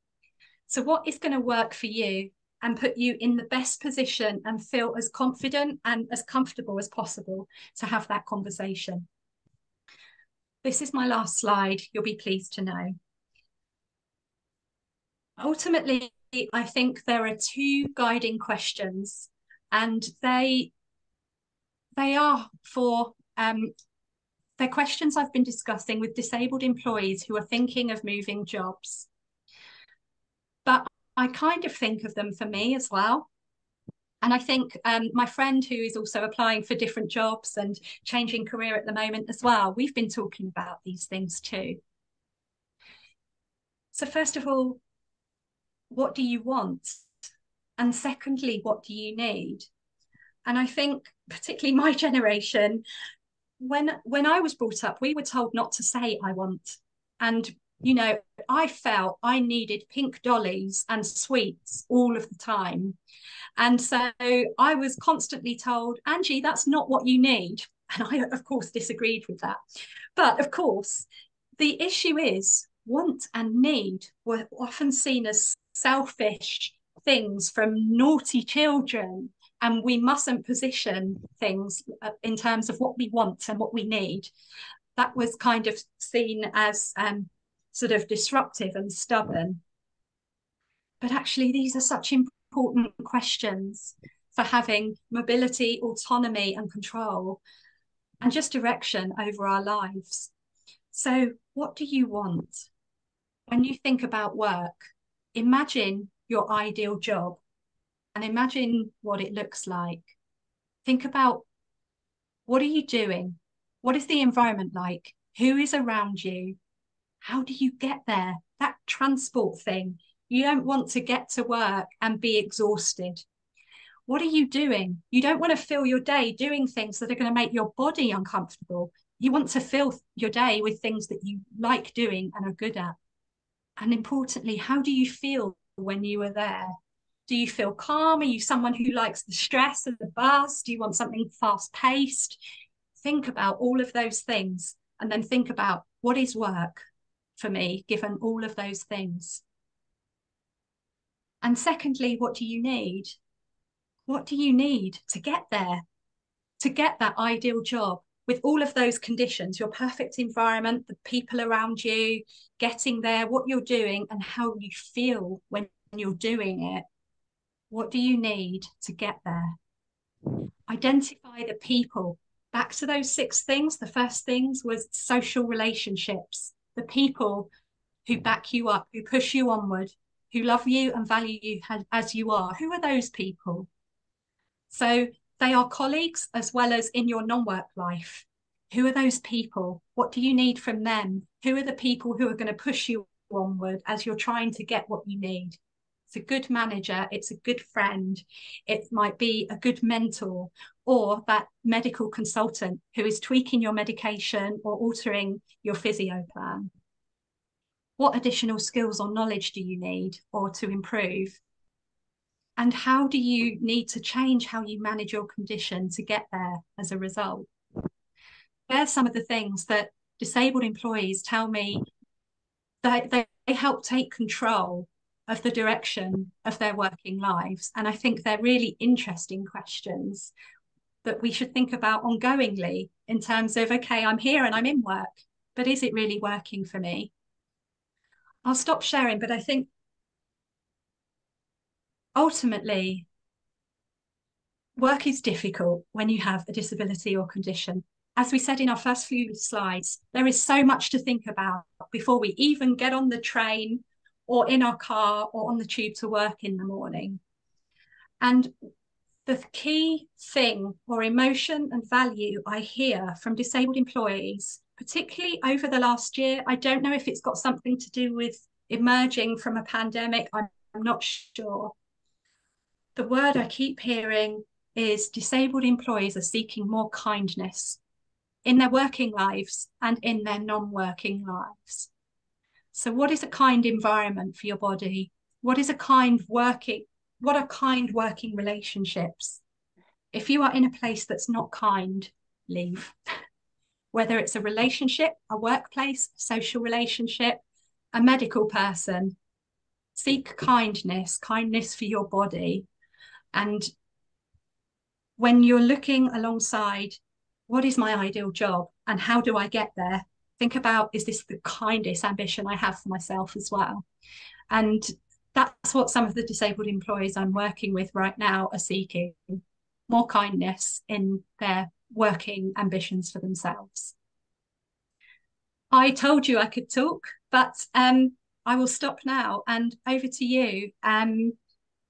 So what is going to work for you and put you in the best position and feel as confident and as comfortable as possible to have that conversation? This is my last slide, you'll be pleased to know. Ultimately, I think there are two guiding questions, and they are for they're questions I've been discussing with disabled employees who are thinking of moving jobs. But I kind of think of them for me as well. And I think my friend who is also applying for different jobs and changing career at the moment as well, we've been talking about these things too. So first of all, what do you want? And secondly, what do you need? And I think particularly my generation, when I was brought up, we were told not to say I want. And, you know, I felt I needed pink dollies and sweets all of the time. And so I was constantly told, Angie, that's not what you need. And I, of course, disagreed with that. But of course, the issue is want and need were often seen as selfish things from naughty children, and we mustn't position things in terms of what we want and what we need. That was kind of seen as sort of disruptive and stubborn. But actually, these are such important questions for having mobility, autonomy, and control, and just direction over our lives. So what do you want? When you think about work, imagine your ideal job and imagine what it looks like. Think about, what are you doing? What is the environment like? Who is around you? How do you get there? That transport thing. You don't want to get to work and be exhausted. What are you doing? You don't want to fill your day doing things that are going to make your body uncomfortable. You want to fill your day with things that you like doing and are good at. And importantly, how do you feel when you are there? Do you feel calm? Are you someone who likes the stress of the bus? Do you want something fast-paced? Think about all of those things, and then think about, what is work for me, given all of those things? And secondly, what do you need? What do you need to get there, to get that ideal job with all of those conditions, your perfect environment, the people around you, getting there, what you're doing, and how you feel when you're doing it? What do you need to get there? Identify the people. Back to those 6 things, the first things was social relationships, the people who back you up, who push you onward, who love you and value you as you are. Who are those people? So They are colleagues as well as in your non-work life. Who are those people? What do you need from them? Who are the people who are going to push you onward as you're trying to get what you need? It's a good manager, it's a good friend, it might be a good mentor, or that medical consultant who is tweaking your medication or altering your physio plan. What additional skills or knowledge do you need or to improve? And how do you need to change how you manage your condition to get there as a result? They're some of the things that disabled employees tell me that they help take control of the direction of their working lives. And I think they're really interesting questions that we should think about ongoingly in terms of, okay, I'm here and I'm in work, but is it really working for me? I'll stop sharing, but I think ultimately, work is difficult when you have a disability or condition. As we said in our first few slides, there is so much to think about before we even get on the train or in our car or on the tube to work in the morning. And the key thing or emotion and value I hear from disabled employees, particularly over the last year, I don't know if it's got something to do with emerging from a pandemic, I'm not sure. The word I keep hearing is disabled employees are seeking more kindness in their working lives and in their non-working lives. So what is a kind environment for your body? What are kind working relationships? If you are in a place that's not kind, leave. Whether it's a relationship, a workplace, social relationship, a medical person, seek kindness for your body. And when you're looking alongside, what is my ideal job and how do I get there? Think about, is this the kindest ambition I have for myself as well? And that's what some of the disabled employees I'm working with right now are seeking, more kindness in their working ambitions for themselves. I told you I could talk, but I will stop now and over to you.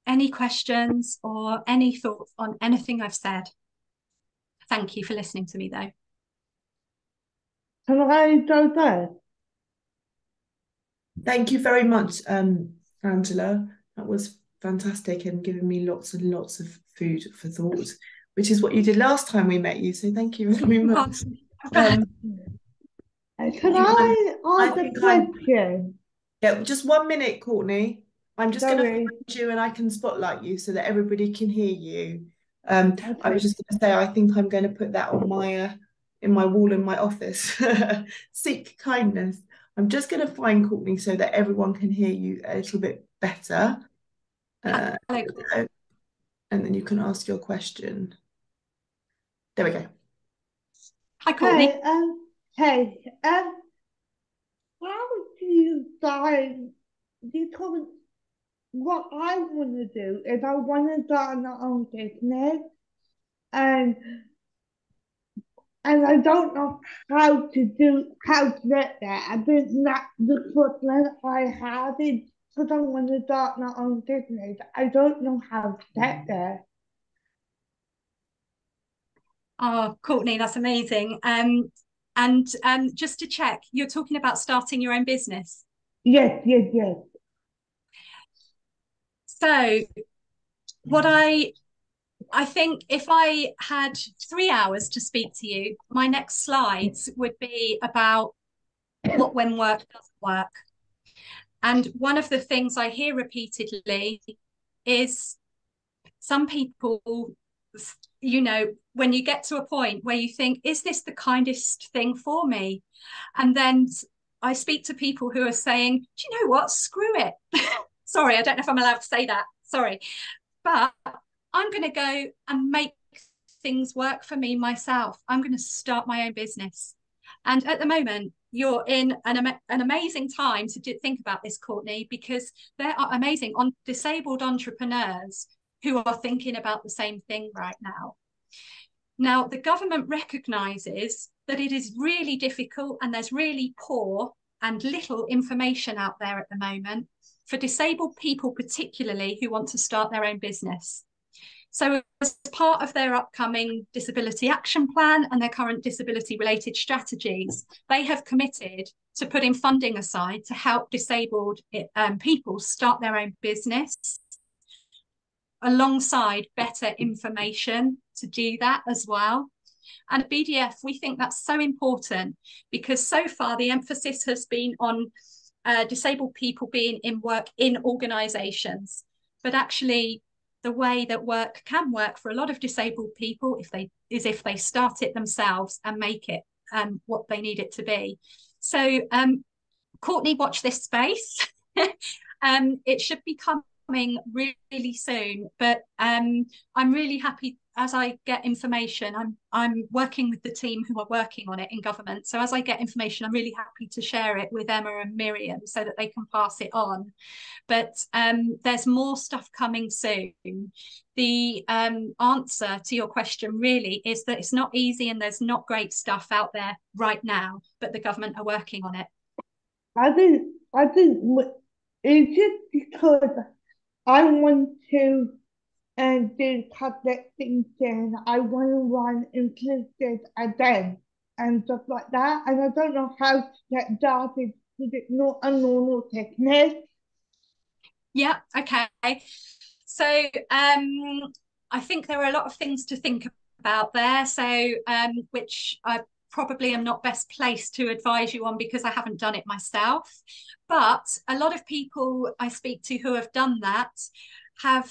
Any questions or any thoughts on anything I've said? Thank you for listening to me, though. Can I go there? Thank you very much, Angela. That was fantastic and giving me lots and lots of food for thought, which is what you did last time we met you. So thank you very much. Can I ask a question? Yeah, just 1 minute, Courtney. I'm just going to Sorry. find you and I can spotlight you so that everybody can hear you. I Okay. was just going to say, I think I'm going to put that on my in my wall in my office. Seek kindness. I'm just going to find Courtney so that everyone can hear you a little bit better. Hello. And then you can ask your question. There we go. Hi, Courtney. Hey, how do you find, because what I want to do is I want to start my own business, and I don't know how to get there. I think that's the question I have is because I want to start my own business. I don't know how to get there. Oh, Courtney, that's amazing. And just to check, you're talking about starting your own business? Yes. So what I think if I had 3 hours to speak to you, my next slides would be about what when work doesn't work. And one of the things I hear repeatedly is some people, you know, when you get to a point where you think, is this the kindest thing for me? And then I speak to people who are saying, do you know what? Screw it. Sorry, I don't know if I'm allowed to say that. Sorry. But I'm going to go and make things work for me myself. I'm going to start my own business. And at the moment, you're in an amazing time to think about this, Courtney, because there are amazing disabled entrepreneurs who are thinking about the same thing right now. Now, the government recognises that it is really difficult and there's really poor and little information out there at the moment for disabled people, particularly who want to start their own business. So as part of their upcoming disability action plan and their current disability related strategies, they have committed to putting funding aside to help disabled people start their own business, alongside better information to do that as well. And at BDF, we think that's so important because so far the emphasis has been on disabled people being in work in organisations. But actually, the way that work can work for a lot of disabled people if they start it themselves and make it what they need it to be. So, Courtney, watch this space. It should be coming really soon, but I'm really happy as I get information. I'm working with the team who are working on it in government, so as I get information I'm really happy to share it with Emma and Miriam so that they can pass it on. But there's more stuff coming soon. The answer to your question really is that it's not easy and there's not great stuff out there right now, but the government are working on it. I think it's just because I want to do public things and I want to run inclusive events and stuff like that. And I don't know how to get started because it's not a normal technique. Yeah, okay. So I think there are a lot of things to think about there. So which I probably am not best placed to advise you on because I haven't done it myself. But a lot of people I speak to who have done that have,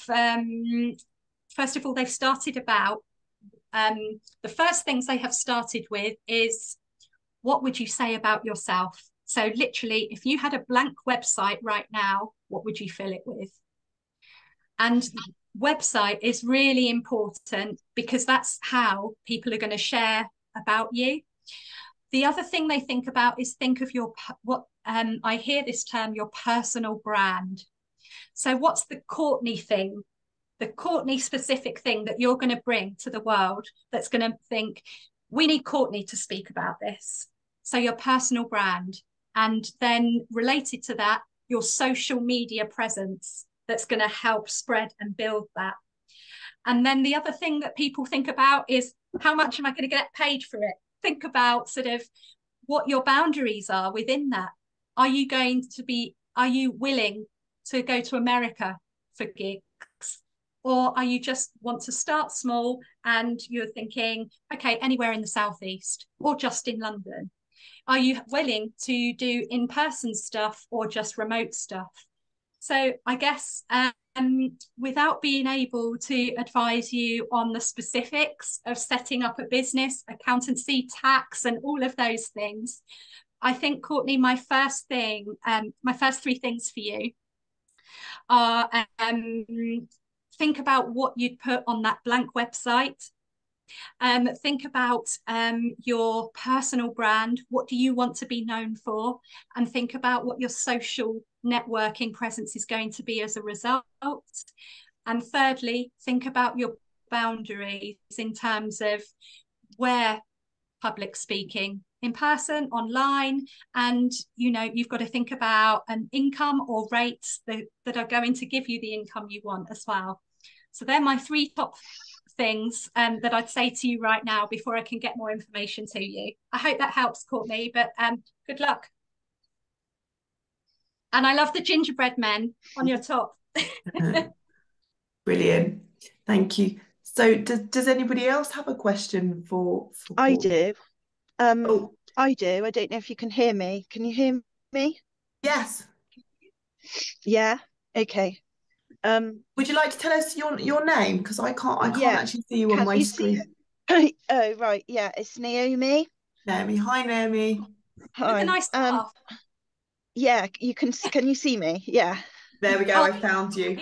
first of all, they've started about, the first things they have started with is, what would you say about yourself? So literally, if you had a blank website right now, what would you fill it with? And website is really important because that's how people are going to share about you. The other thing they think about is think of I hear this term, your personal brand. So what's the Courtney thing, the Courtney specific thing that you're going to bring to the world that's going to think, we need Courtney to speak about this? So your personal brand. And then related to that, your social media presence that's going to help spread and build that. And then the other thing that people think about is, how much am I going to get paid for it? Think about sort of what your boundaries are within that. Are you willing to go to America for gigs? Or are you just want to start small and you're thinking, okay, anywhere in the Southeast or just in London? Are you willing to do in-person stuff or just remote stuff? So I guess without being able to advise you on the specifics of setting up a business, accountancy, tax, and all of those things, I think, Courtney, my first three things for you are think about what you'd put on that blank website. Think about your personal brand. What do you want to be known for? And think about what your social networking presence is going to be as a result. And thirdly, think about your boundaries in terms of where public speaking, in person, online, and you've got to think about an income or rates that are going to give you the income you want as well. So they're my three top things that I'd say to you right now before I can get more information to you. I hope that helps, Courtney, but good luck. And I love the gingerbread men on your top. Brilliant. Thank you. So does anybody else have a question for I do. I do. I don't know if you can hear me. Can you hear me? Yes. Yeah. Okay. Would you like to tell us your name? Because I can't actually see you on my screen. Oh, right. Yeah, it's Naomi. Naomi. Hi, Naomi. Hi. With a nice laugh. Yeah, you can you see me? Yeah. There we go. I found you.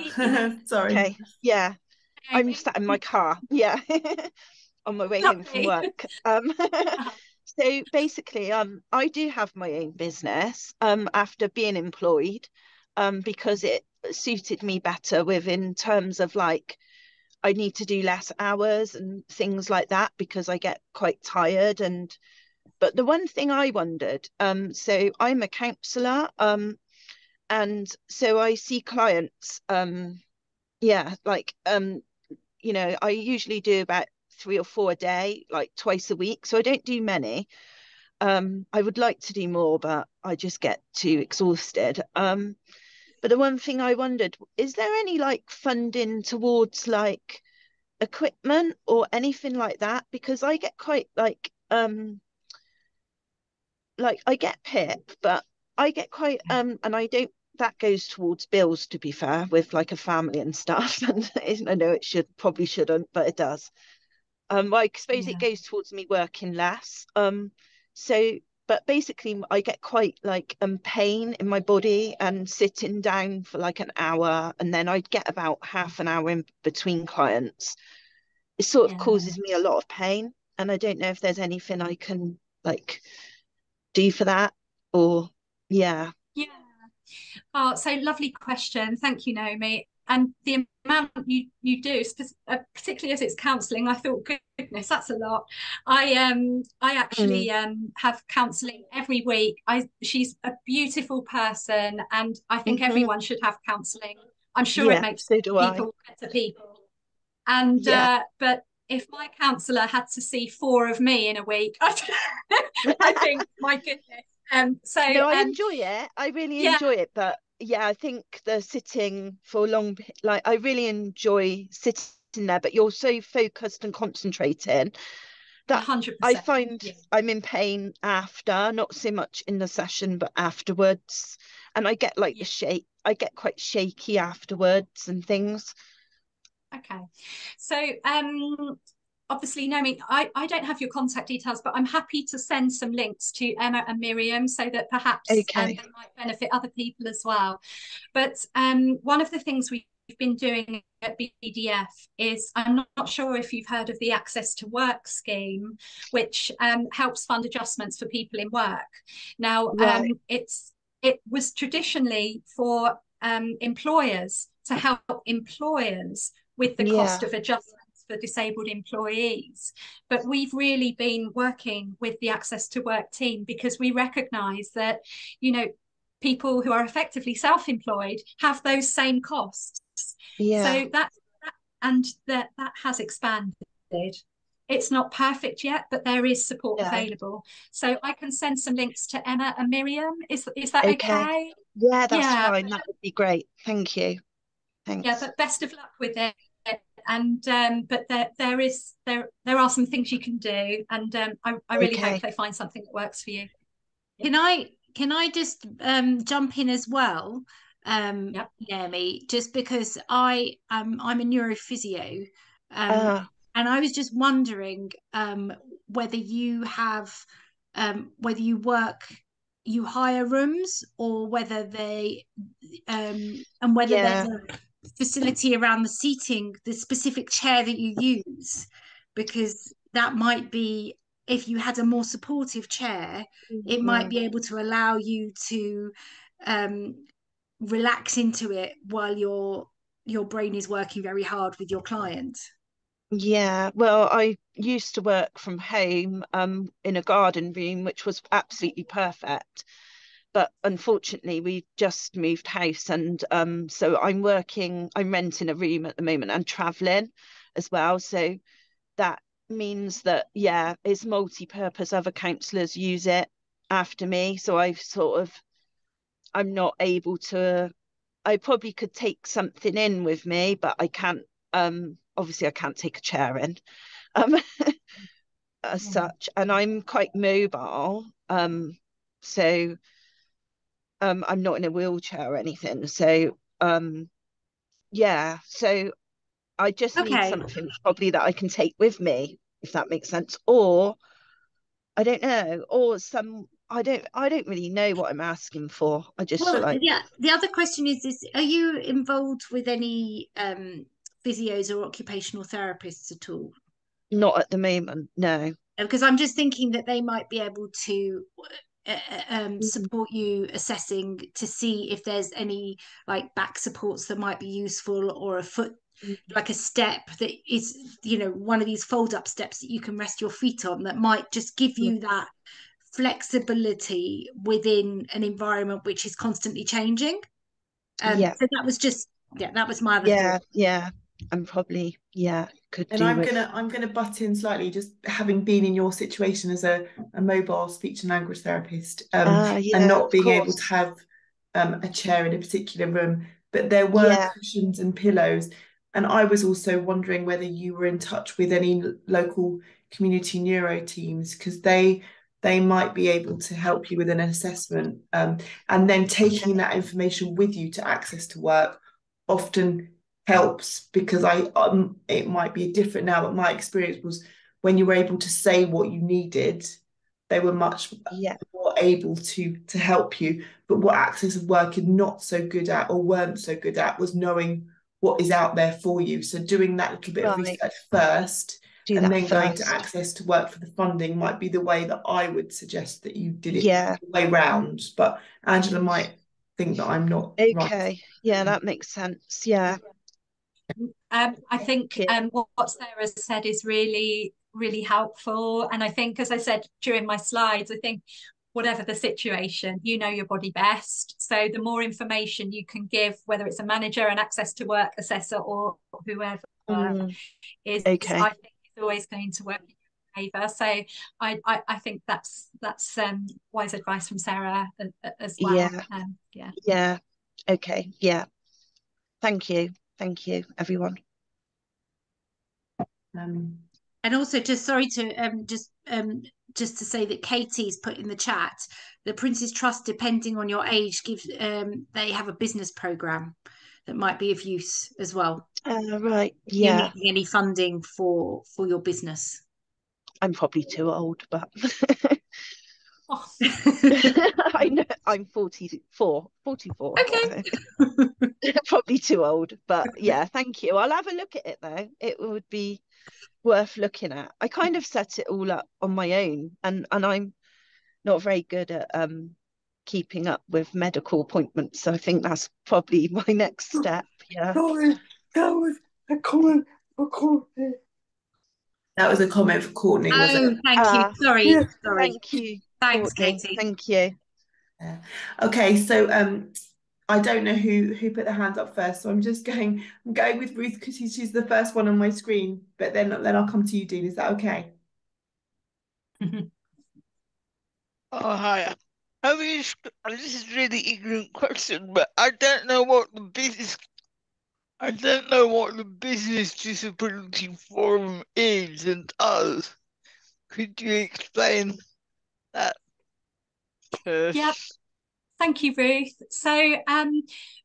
Sorry. Okay. Yeah. I'm sat in my car. Yeah. On my way home from work. So basically, I do have my own business after being employed, because it suited me better in terms of like, I need to do less hours and things like that because I get quite tired. But the one thing I wondered, so I'm a counsellor, and so I see clients, you know, I usually do about 3 or 4 a day, like twice a week. So I don't do many. I would like to do more, but I just get too exhausted. But the one thing I wondered, is there any like funding towards like equipment or anything like that? Because I get quite like I get PIP, but I get quite and I don't, that goes towards bills, to be fair, with like a family and stuff. And I know it probably shouldn't, but it does. I suppose it goes towards me working less. So but basically I get quite like pain in my body and sitting down for like an hour, and then I'd get about half an hour in between clients. It sort of causes me a lot of pain, and I don't know if there's anything I can like do for that, or yeah. Oh, so lovely question. Thank you, Naomi. And the amount you do, particularly as it's counselling, I thought, goodness, that's a lot. I actually have counselling every week. She's a beautiful person, and I think everyone should have counselling. I'm sure it makes people better people. And but if my counsellor had to see 4 of me in a week, I think, my goodness. So no, I enjoy it. I really enjoy it, but yeah, I think the sitting for long, like I really enjoy sitting there, but you're so focused and concentrating that 100%. I find I'm in pain after, not so much in the session, but afterwards. And I get like I get quite shaky afterwards and things. Okay. So obviously, Naomi, I don't have your contact details, but I'm happy to send some links to Emma and Miriam so that perhaps they might benefit other people as well. But one of the things we've been doing at BDF is, I'm not sure if you've heard of the Access to Work scheme, which helps fund adjustments for people in work. Now, it was traditionally for employers to help employers with the cost of adjustments for disabled employees. But we've really been working with the Access to Work team because we recognise that, you know, people who are effectively self-employed have those same costs. So that has expanded. It's not perfect yet, but there is support available. So I can send some links to Emma and Miriam. Is that okay? Yeah, that's fine. That would be great. Thank you. Thanks. Yeah, but best of luck with it. And but there are some things you can do, and I really hope they find something that works for you. Can I just jump in as well, Naomi, just because I'm a neurophysio, and I was just wondering whether you have whether you hire rooms, or whether they and whether there's a facility around the seating, the specific chair that you use, because that might be, if you had a more supportive chair, it might be able to allow you to relax into it while your brain is working very hard with your client. Yeah, well, I used to work from home in a garden room, which was absolutely perfect. But unfortunately, we just moved house, and so I'm renting a room at the moment and traveling as well. So that means that, it's multi-purpose. Other counsellors use it after me. So I'm not able to, I probably could take something in with me, but I can't, obviously I can't take a chair in as such. And I'm quite mobile. So I'm not in a wheelchair or anything. So so I just need something probably that I can take with me, if that makes sense. Or I don't know, or I don't really know what I'm asking for. I just the other question is are you involved with any physios or occupational therapists at all? Not at the moment, no. Because I'm just thinking that they might be able to support you assessing to see if there's any like back supports that might be useful, or a foot, like a step that is, one of these fold up steps that you can rest your feet on, that might just give you that flexibility within an environment which is constantly changing. So that was just that was my other thought. and probably, yeah, could And do I'm with. gonna butt in slightly, just having been in your situation as a mobile speech and language therapist, and Yeah, not of being able to course. have a chair in a particular room, but there were Yeah. cushions and pillows. And I was also wondering whether you were in touch with any local community neuro teams, because they might be able to help you with an assessment, and then taking that information with you to Access to Work often helps, because it might be different now, but my experience was when you were able to say what you needed, they were much Yeah. more able to help you. But what Access of Work is not so good at, or weren't so good at, was knowing what is out there for you. So doing that little bit of Right. research first, Do and that then going to first. Access to Work for the funding might be the way that I would suggest that you did it, Yeah. the way round. But Angela might think that I'm not right. Okay. Yeah, that makes sense. Yeah. I think Yeah. what Sarah said is really, really helpful. And I think, as I said during my slides, I think whatever the situation, you know your body best. So the more information you can give, whether it's a manager, an Access to Work assessor, or whoever, is Okay. I think is always going to work in your favour. So I think that's wise advice from Sarah as well. Yeah. Yeah. Yeah. Okay. Yeah. Thank you, everyone. And also, just sorry to just to say that Katie's put in the chat, the Prince's Trust, depending on your age, gives they have a business program that might be of use as well. Right. If you Yeah. need any funding for your business. I'm probably too old, but Oh. I know I'm 44. Okay. Probably too old, but yeah, thank you. I'll have a look at it though. It would be worth looking at. I kind of set it all up on my own, and I'm not very good at keeping up with medical appointments, so I think that's probably my next step. Yeah. Sorry, that was a comment for Courtney. That was a comment for Courtney, was it? Thank you. Sorry, yeah. sorry. Thank you. Thanks, Courtney. Katie. Thank you. Yeah. Okay, so I don't know who put their hand up first, so I'm going with Ruth because she's the first one on my screen, but then I'll come to you, Dean. Is that okay? Oh, hi. I mean, this is really ignorant question, but I don't know what the Business Disability Forum is and does. Could you explain that? Yep. Thank you, Ruth. So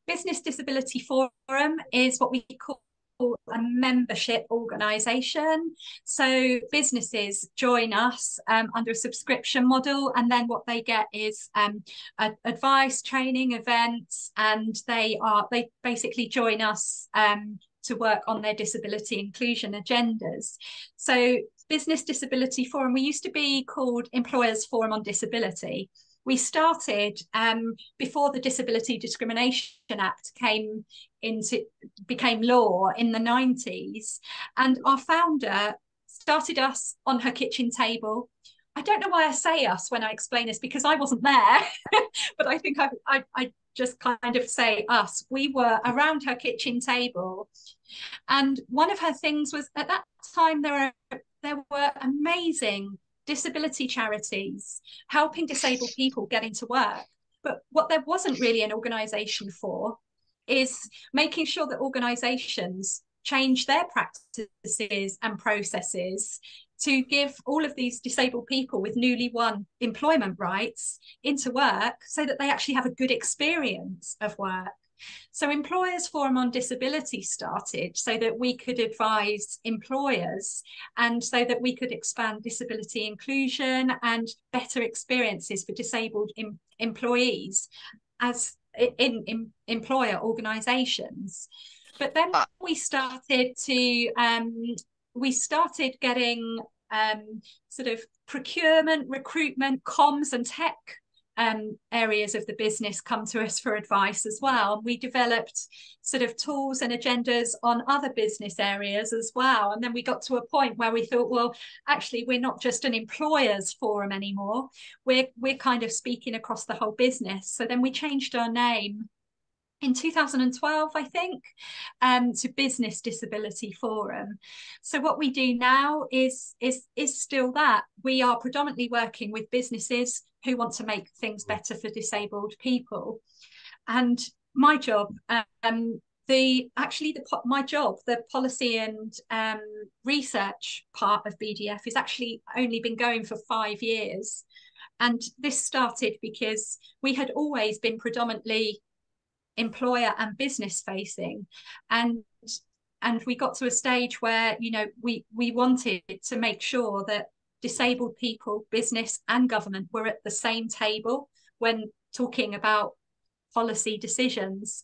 Business Disability Forum is what we call a membership organisation. So businesses join us under a subscription model, and then what they get is advice, training, events, and they basically join us to work on their disability inclusion agendas. So Business Disability Forum, we used to be called Employers Forum on Disability. We started before the Disability Discrimination Act became law in the 90s, and our founder started us on her kitchen table. I don't know why I say us when I explain this, because I wasn't there, but I think I just kind of say us. We were around her kitchen table, and one of her things was, at that time there were amazing disability charities helping disabled people get into work. But what there wasn't really an organisation for is making sure that organisations change their practices and processes to give all of these disabled people with newly won employment rights into work, so that they actually have a good experience of work. So Employers Forum on Disability started so that we could advise employers, and so that we could expand disability inclusion and better experiences for disabled employees as in employer organisations. But then we started getting sort of procurement, recruitment, comms and tech areas of the business come to us for advice as well. We developed sort of tools and agendas on other business areas as well. And then we got to a point where we thought, well, actually, we're not just an employers forum anymore. We're kind of speaking across the whole business. So then we changed our name in 2012, I think, to Business Disability Forum. So what we do now is still that. We are predominantly working with businesses who want to make things better for disabled people. And my job, my job, the policy and research part of BDF, has actually only been going for 5 years. And this started because we had always been predominantly employer and business facing, and we got to a stage where, you know, we wanted to make sure that disabled people, business and government, were at the same table when talking about policy decisions.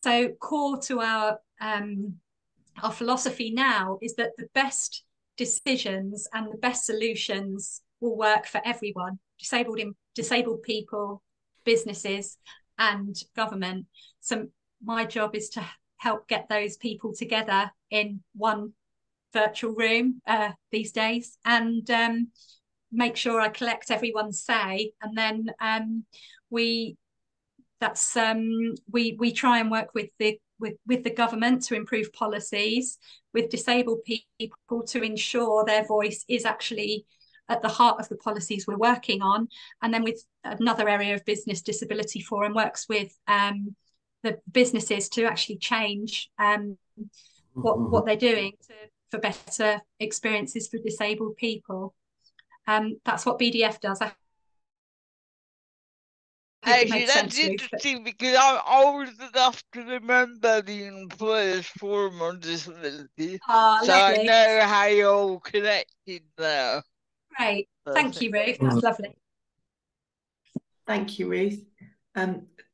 So core to our philosophy now is that the best decisions and the best solutions will work for everyone, disabled people, businesses and government. So my job is to help get those people together in one virtual room these days, and make sure I collect everyone's say, and then we try and work with the government to improve policies, with disabled people to ensure their voice is actually at the heart of the policies we're working on. And then with another area of Business Disability Forum works with the businesses to actually change what they're doing for better experiences for disabled people. That's what BDF does. Actually, that's interesting, because I'm old enough to remember the Employers Forum on Disability, so lovely. I know how you're all connected now. Great, thank you, Ruth. That's lovely. Thank you, Ruth.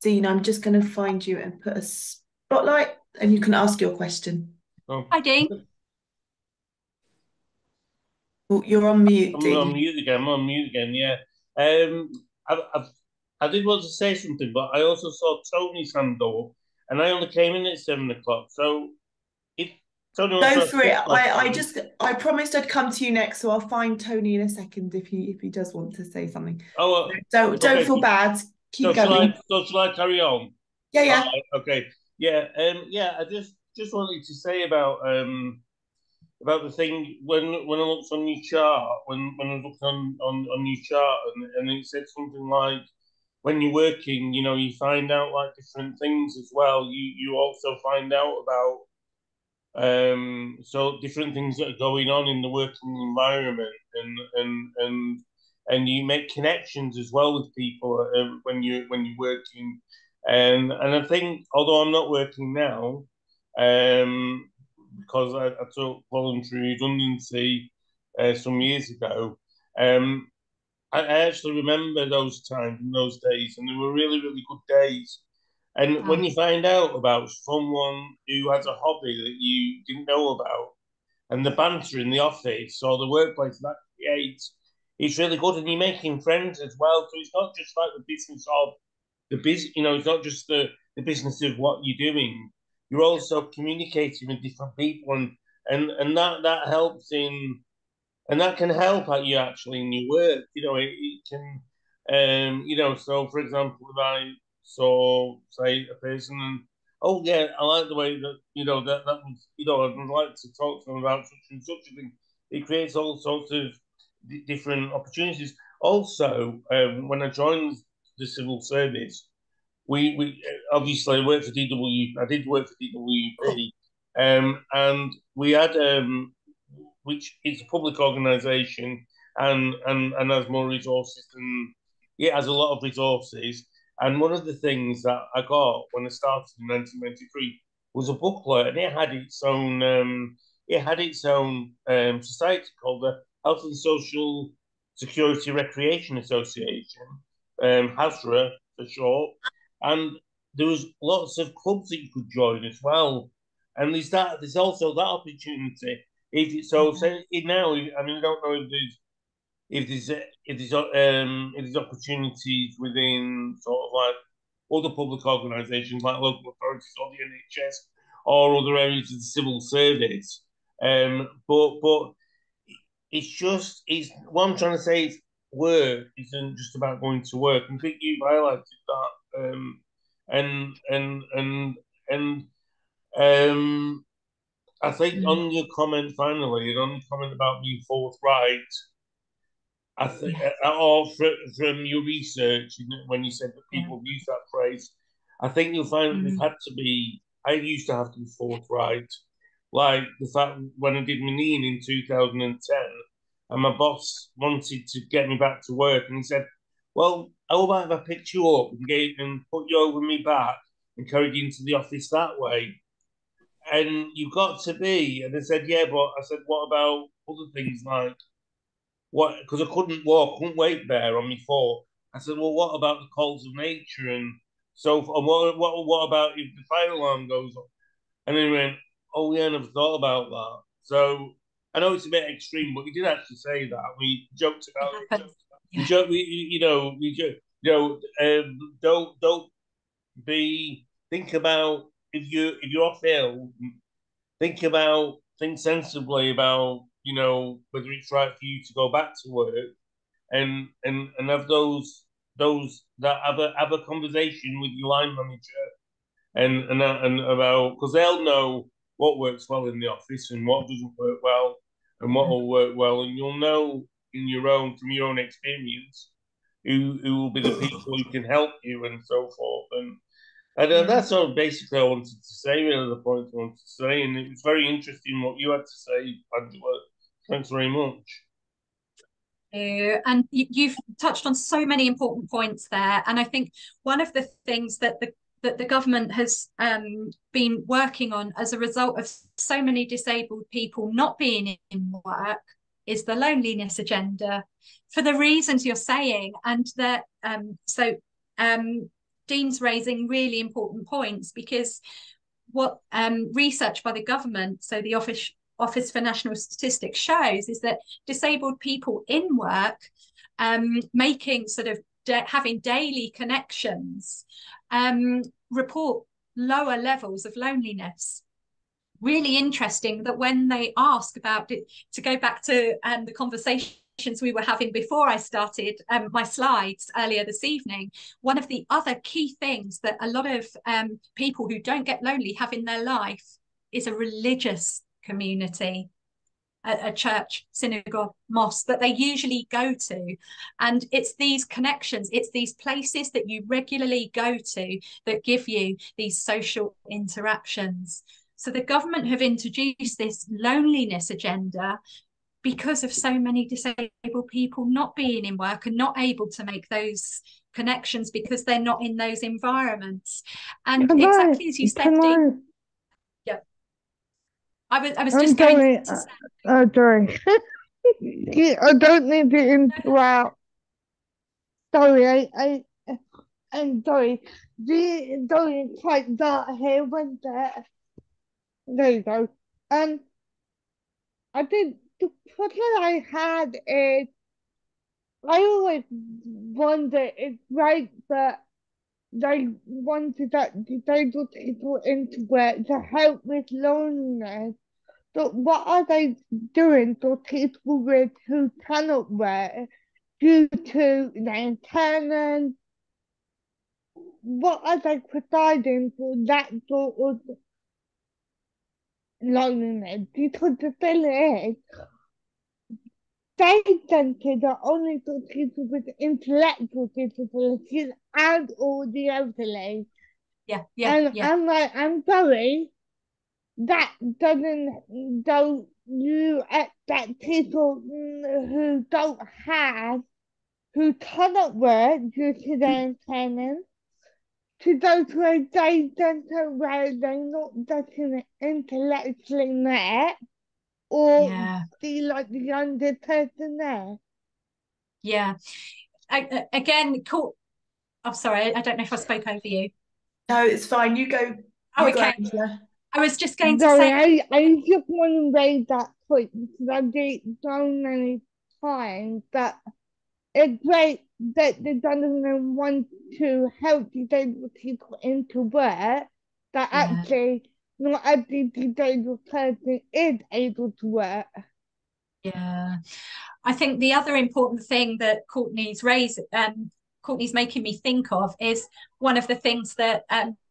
Dean, I'm just going to find you and put a spotlight, and you can ask your question. Oh. Hi, Dean. Oh, you're on mute, Dean. I'm on mute again. Yeah. I did want to say something, but I also saw Tony's hand go up, and I only came in at 7 o'clock. So if Tony go for it. I promised I'd come to you next, so I'll find Tony in a second if he does want to say something. Oh, so don't feel bad. Keep going. Shall I carry on? Yeah. Okay. Yeah. I just wanted to say about the thing when I looked on your chart, when I looked on your chart, and it said something like, when you're working, you know, you find out like different things as well. You also find out about so different things that are going on in the working environment, and you make connections as well with people when you're working. And I think, although I'm not working now, because I took voluntary redundancy some years ago, I actually remember those times and those days, and they were really, really good days. And when you find out about someone who has a hobby that you didn't know about, and the banter in the office or the workplace that creates, it's really good. And you're making friends as well. So it's not just like the business of the business, you know, it's not just the business of what you're doing. You're also communicating with different people, and that helps in. And that can help out you actually in your work. You know, it can, you know, so for example, if I saw, say, a person and, oh yeah, I like the way that, you know, that was, you know, I'd like to talk to them about such and such a thing. It creates all sorts of different opportunities. Also, when I joined the civil service, we obviously worked for DW. I did work for DWP, and we had which is a public organisation and has more resources than it has a lot of resources. And one of the things that I got when I started in 1993 was a booklet, and it had its own society called the Health and Social Security Recreation Association, HASRA for short. And there was lots of clubs that you could join as well. And there's also that opportunity. Say now, I mean, I don't know if there's opportunities within sort of like other public organisations like local authorities or the NHS or other areas of the civil service. But it's what I'm trying to say is work isn't just about going to work. And I think you've highlighted that and I think on your comment finally, and on your comment about being forthright, I think, or from your research, when you said that people use that phrase, I think you'll find that they've had to be. I used to have to be forthright, like the fact when I did my kneeing in 2010, and my boss wanted to get me back to work, and he said, "Well, how about if I picked you up and put you over my back and carried you into the office that way?" And you've got to be. And I said, "Yeah, but," I said, "what about other things like what?" Because I couldn't walk, couldn't weight bear on my foot. I said, "Well, what about the calls of nature and so? And what about if the fire alarm goes off?" And then he went, "Oh yeah, I never thought about that." So I know it's a bit extreme, but he did actually say that. We joked about it. We joke, don't be. Think about if you're off ill. Think sensibly about whether it's right for you to go back to work, and have those that have a conversation with your line manager and about, because they'll know what works well in the office and what doesn't work well and what will work well, and you'll know from your own experience who will be the people who can help you and so forth. And that's all basically I wanted to say, really, the point I wanted to say. And it was very interesting what you had to say, Angela. Thanks very much. And you've touched on so many important points there. And I think one of the things that the government has been working on as a result of so many disabled people not being in work is the loneliness agenda, for the reasons you're saying. And that Dean's raising really important points, because what research by the government, so the Office for National Statistics, shows is that disabled people in work, making sort of having daily connections, report lower levels of loneliness. Really interesting that when they ask about it, to go back to the conversations we were having before I started my slides earlier this evening, one of the other key things that a lot of people who don't get lonely have in their life is a religious community, a church, synagogue, mosque that they usually go to. And it's these connections, it's these places that you regularly go to that give you these social interactions. So the government have introduced this loneliness agenda because of so many disabled people not being in work and not able to make those connections because they're not in those environments. And exactly as you said, Dean, I was just going to say. Sorry. I don't need to interrupt. Sorry, I'm sorry. Sorry, it's quite dark here, wasn't it? There you go. I think the question I had is, I always wonder, it's right that they wanted that disabled people into work to help with loneliness, but what are they doing for people who cannot work due to their impairment? What are they providing for that sort of loneliness? Because the thing is, day centres are only for people with intellectual disabilities and all the elderly. I'm sorry, that don't you expect people who cannot work due to their impairment to go to a day centre where they're not getting intellectually met, or be like the younger person there? Yeah. Again, cool. I'm sorry, I don't know if I spoke over you. No, it's fine. You go. Okay. I was just going to say. I just want to raise that point because I did it so many times that it's great that the government wants to help disabled people into work, that actually not every disabled person is able to work. Yeah. I think the other important thing that Courtney's raised, Courtney's making me think of is one of the things that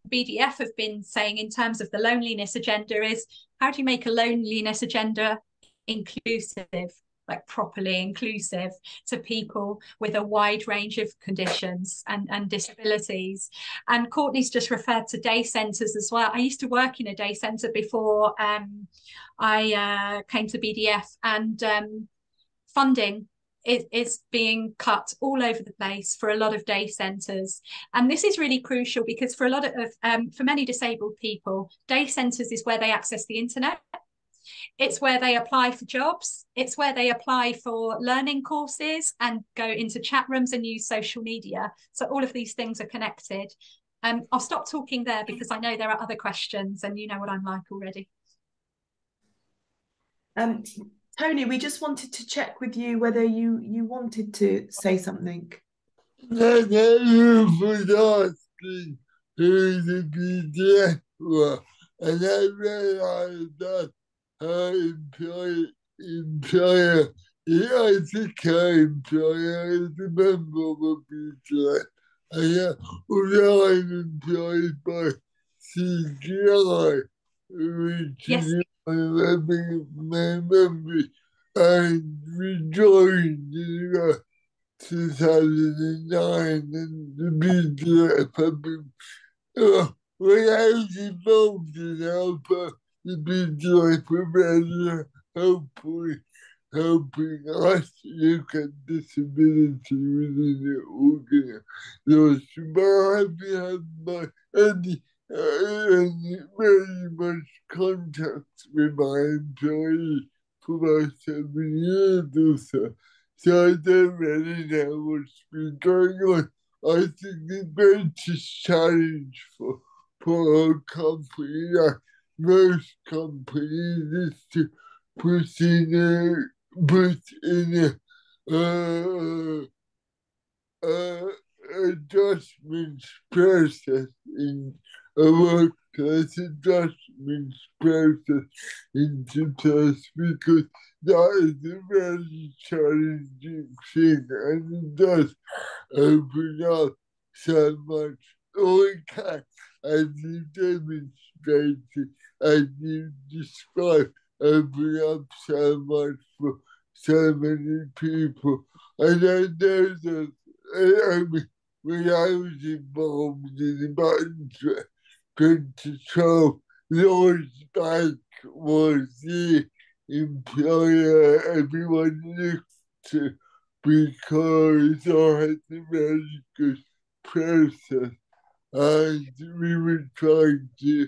BDF have been saying in terms of the loneliness agenda is, how do you make a loneliness agenda inclusive, like properly inclusive to people with a wide range of conditions and disabilities? And Courtney's just referred to day centres as well. I used to work in a day centre before I came to BDF, and funding is being cut all over the place for a lot of day centres. And this is really crucial because for a lot of for many disabled people, day centres is where they access the internet. It's where they apply for jobs. It's where they apply for learning courses and go into chat rooms and use social media. So all of these things are connected. I'll stop talking there because I know there are other questions and you know what I'm like already. Tony, we just wanted to check with you whether you wanted to say something. Thank you for asking who the BDF were, and I realised that her employer, I think her employer is a member of the BDF, and although I'm employed by CGI, which is my memory, and rejoined in 2009, and the BDF have been, when I was involved in Alpha, the BDF were helping us look at disability within the organisation. But I haven't had very much contact with my employees for about 7 years or so. So I don't really know what's been going on. I think the greatest challenge for our company, like most companies, is to put in a adjustments process in a workplace adjustments process into place, because that is a very challenging thing, and it does open up so much. Okay, as you demonstrated, as you described, open up so much for so many people. And I know that when I was involved in the Buttons 2012, Lloyds Bank was the employer everyone looked to, because I had a very good process, and we were trying to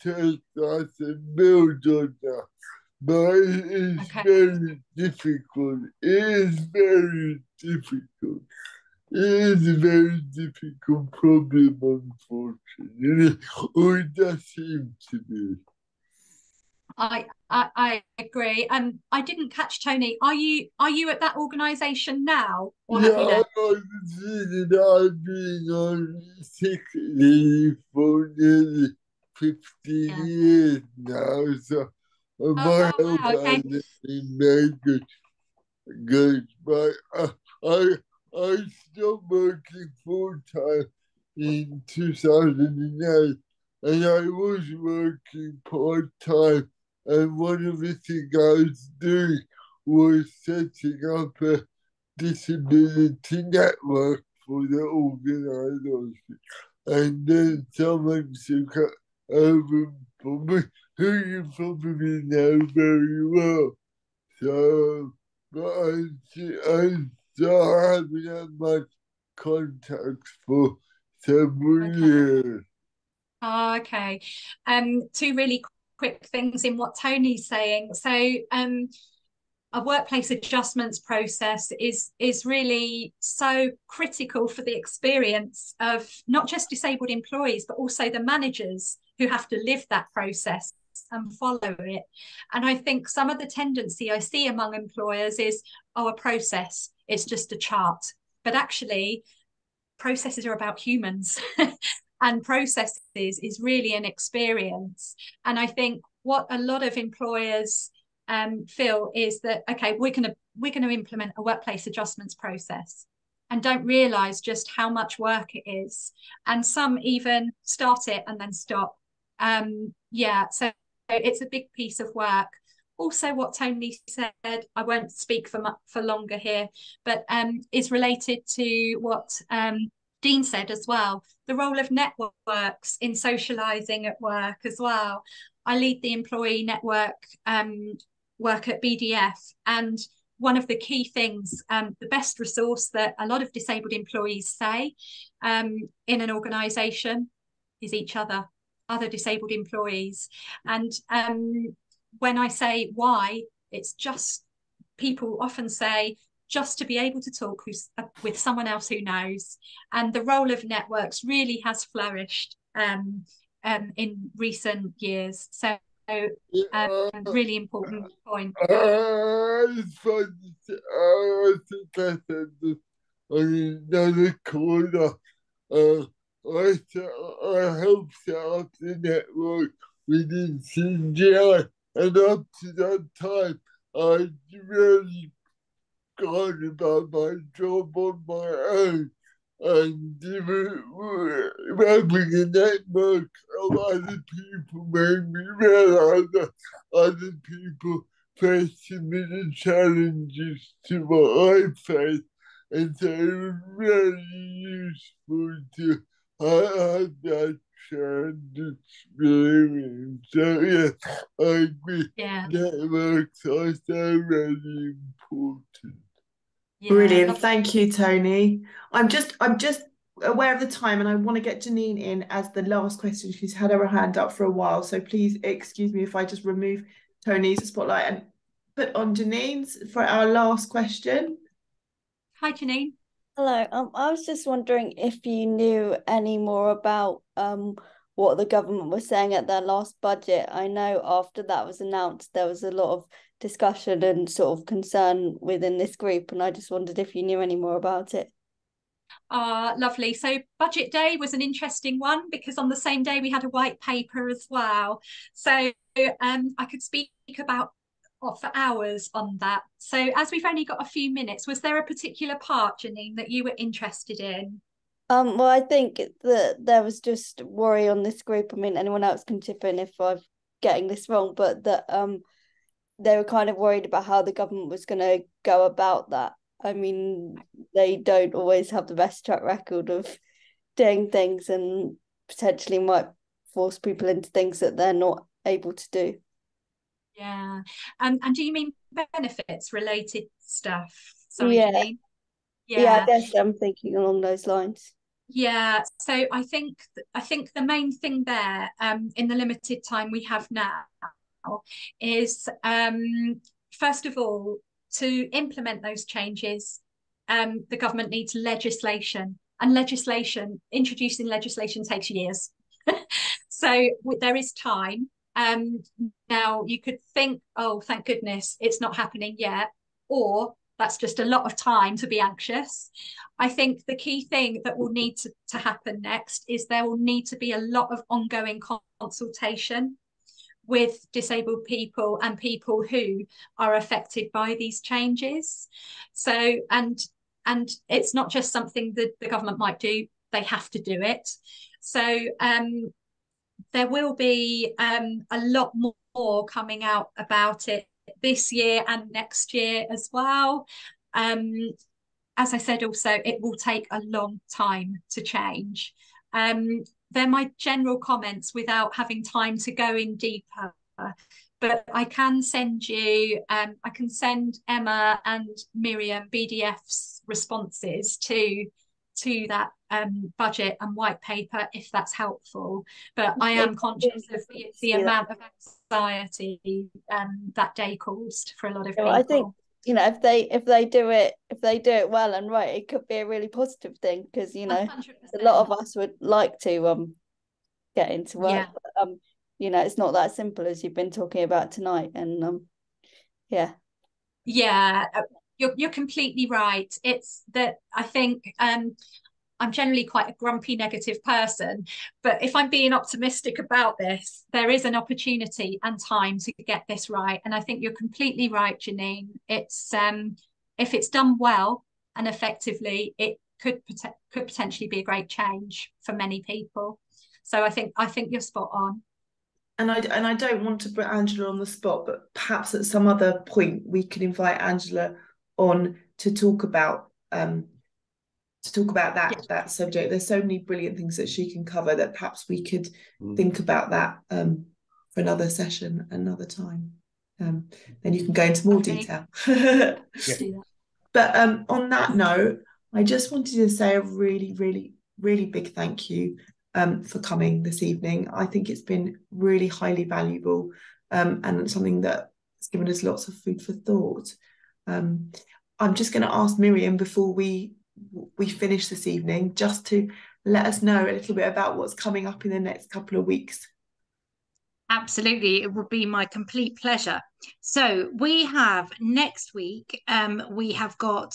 take that and build on that. But it's very difficult. It is very difficult. It is a very difficult problem, unfortunately, or it does seem to be. I agree. I didn't catch, Tony. Are you at that organisation now, or have you left? I've been on sick leave for nearly 15 years now, so my health hasn't been very good. But I stopped working full time in 2008, and I was working part time. And one of the things I was doing was setting up a disability network for the organisation. And then someone took it over for me, who you probably know very well. So, but I still haven't had much contact for several years. Oh, okay. Two really quick things in what Tony's saying. So a workplace adjustments process is really so critical for the experience of not just disabled employees, but also the managers who have to live that process and follow it. And I think some of the tendency I see among employers is, oh, a process, it's just a chart. But actually, processes are about humans. And processes is really an experience. And I think what a lot of employers feel is that, okay, we're going to implement a workplace adjustments process, and don't realise just how much work it is. And some even start it and then stop. Yeah, so it's a big piece of work. Also, what Tony said, I won't speak for longer here, but is related to what Dean said as well, the role of networks in socialising at work as well. I lead the employee network work at BDF, and one of the key things, the best resource that a lot of disabled employees say in an organisation is each other disabled employees. And when I say why, it's just, people often say, just to be able to talk with someone else who knows. And the role of networks really has flourished in recent years. So really important point. I think I said this on another corner. I helped set up the network within CGI, and up to that time, I really gone about my job on my own, and having a network of other people made me realize that other people face similar challenges to what I face, and so it was really useful to have that shared experience. So yeah, I agree. Yeah. Networks are so really important. Yeah, Brilliant. Thank you, Tony. I'm just aware of the time, and I want to get Janine in as the last question. She's had her hand up for a while, so please excuse me if I just remove Tony's spotlight and put on Janine's for our last question. Hi, Janine. Hello. I was just wondering if you knew any more about what the government was saying at their last budget. I know after that was announced, there was a lot of discussion and sort of concern within this group, and I just wondered if you knew any more about it. Lovely. So budget day was an interesting one, because on the same day we had a white paper as well. So I could speak about for hours on that. So as we've only got a few minutes, was there a particular part, Janine, that you were interested in? Well, I think that there was just worry on this group. I mean, anyone else can chip in if I'm getting this wrong, but that they were kind of worried about how the government was going to go about that. I mean, they don't always have the best track record of doing things, and potentially might force people into things that they're not able to do. Yeah. And do you mean benefits related stuff? Sorry, Yeah. Janine. Yeah, I guess I'm thinking along those lines. Yeah, so I think the main thing there, in the limited time we have now, is first of all, to implement those changes, the government needs legislation, and introducing legislation takes years. So there is time. Now you could think, oh, thank goodness it's not happening yet, or that's just a lot of time to be anxious. I think the key thing that will need to happen next is there will need to be a lot of ongoing consultation with disabled people and people who are affected by these changes. So, and it's not just something that the government might do, they have to do it. So there will be a lot more coming out about it this year and next year as well. As I said, also, it will take a long time to change. They're my general comments without having time to go in deeper. But I can send you, I can send Emma and Miriam BDF's responses to that budget and white paper if that's helpful. But I am conscious of the amount of anxiety that day caused for a lot of people. I think, you know, if they do it well and right, it could be a really positive thing, because, you know, 100%. A lot of us would like to get into work. Yeah. But, you know, it's not that simple as you've been talking about tonight. And yeah. You're completely right. It's that I think I'm generally quite a grumpy, negative person, but if I'm being optimistic about this, there is an opportunity and time to get this right. And I think you're completely right, Janine. It's if it's done well and effectively it could potentially be a great change for many people. So I think you're spot on. And I don't want to put Angela on the spot, but perhaps at some other point we can invite Angela on to talk about that subject. There's so many brilliant things that she can cover that perhaps we could think about that for another session, another time. Then you can go into more detail. But on that note, I just wanted to say a really, really, really big thank you for coming this evening. I think it's been really highly valuable and something that's given us lots of food for thought. I'm just going to ask Miriam before we finish this evening just to let us know a little bit about what's coming up in the next couple of weeks. Absolutely, it would be my complete pleasure. So we have next week, we have got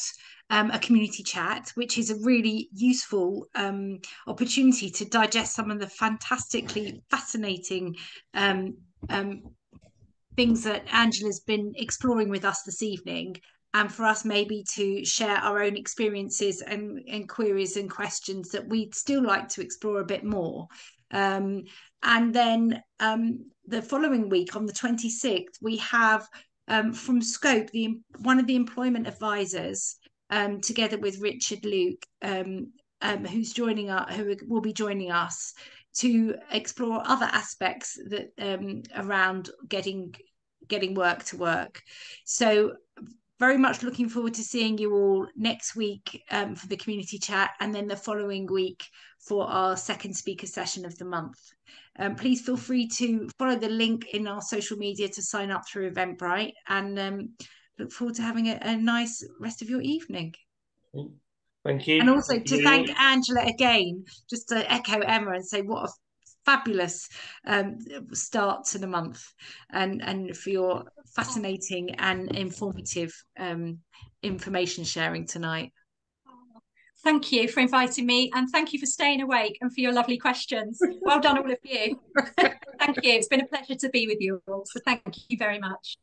a community chat, which is a really useful opportunity to digest some of the fantastically fascinating things that Angela's been exploring with us this evening, and for us maybe to share our own experiences and queries and questions that we'd still like to explore a bit more. And then the following week on the 26th, we have from Scope, one of the employment advisors, together with Richard Luke, who's joining us, who will be joining us to explore other aspects that around getting work to work. So very much looking forward to seeing you all next week for the community chat, and then the following week for our second speaker session of the month. Please feel free to follow the link in our social media to sign up through Eventbrite, and look forward to having a nice rest of your evening. Thank you. And also to thank Angela again, just to echo Emma and say what a fabulous start to the month, and for your fascinating and informative information sharing tonight. Thank you for inviting me, and thank you for staying awake and for your lovely questions. Well done, all of you. Thank you. It's been a pleasure to be with you all. So thank you very much.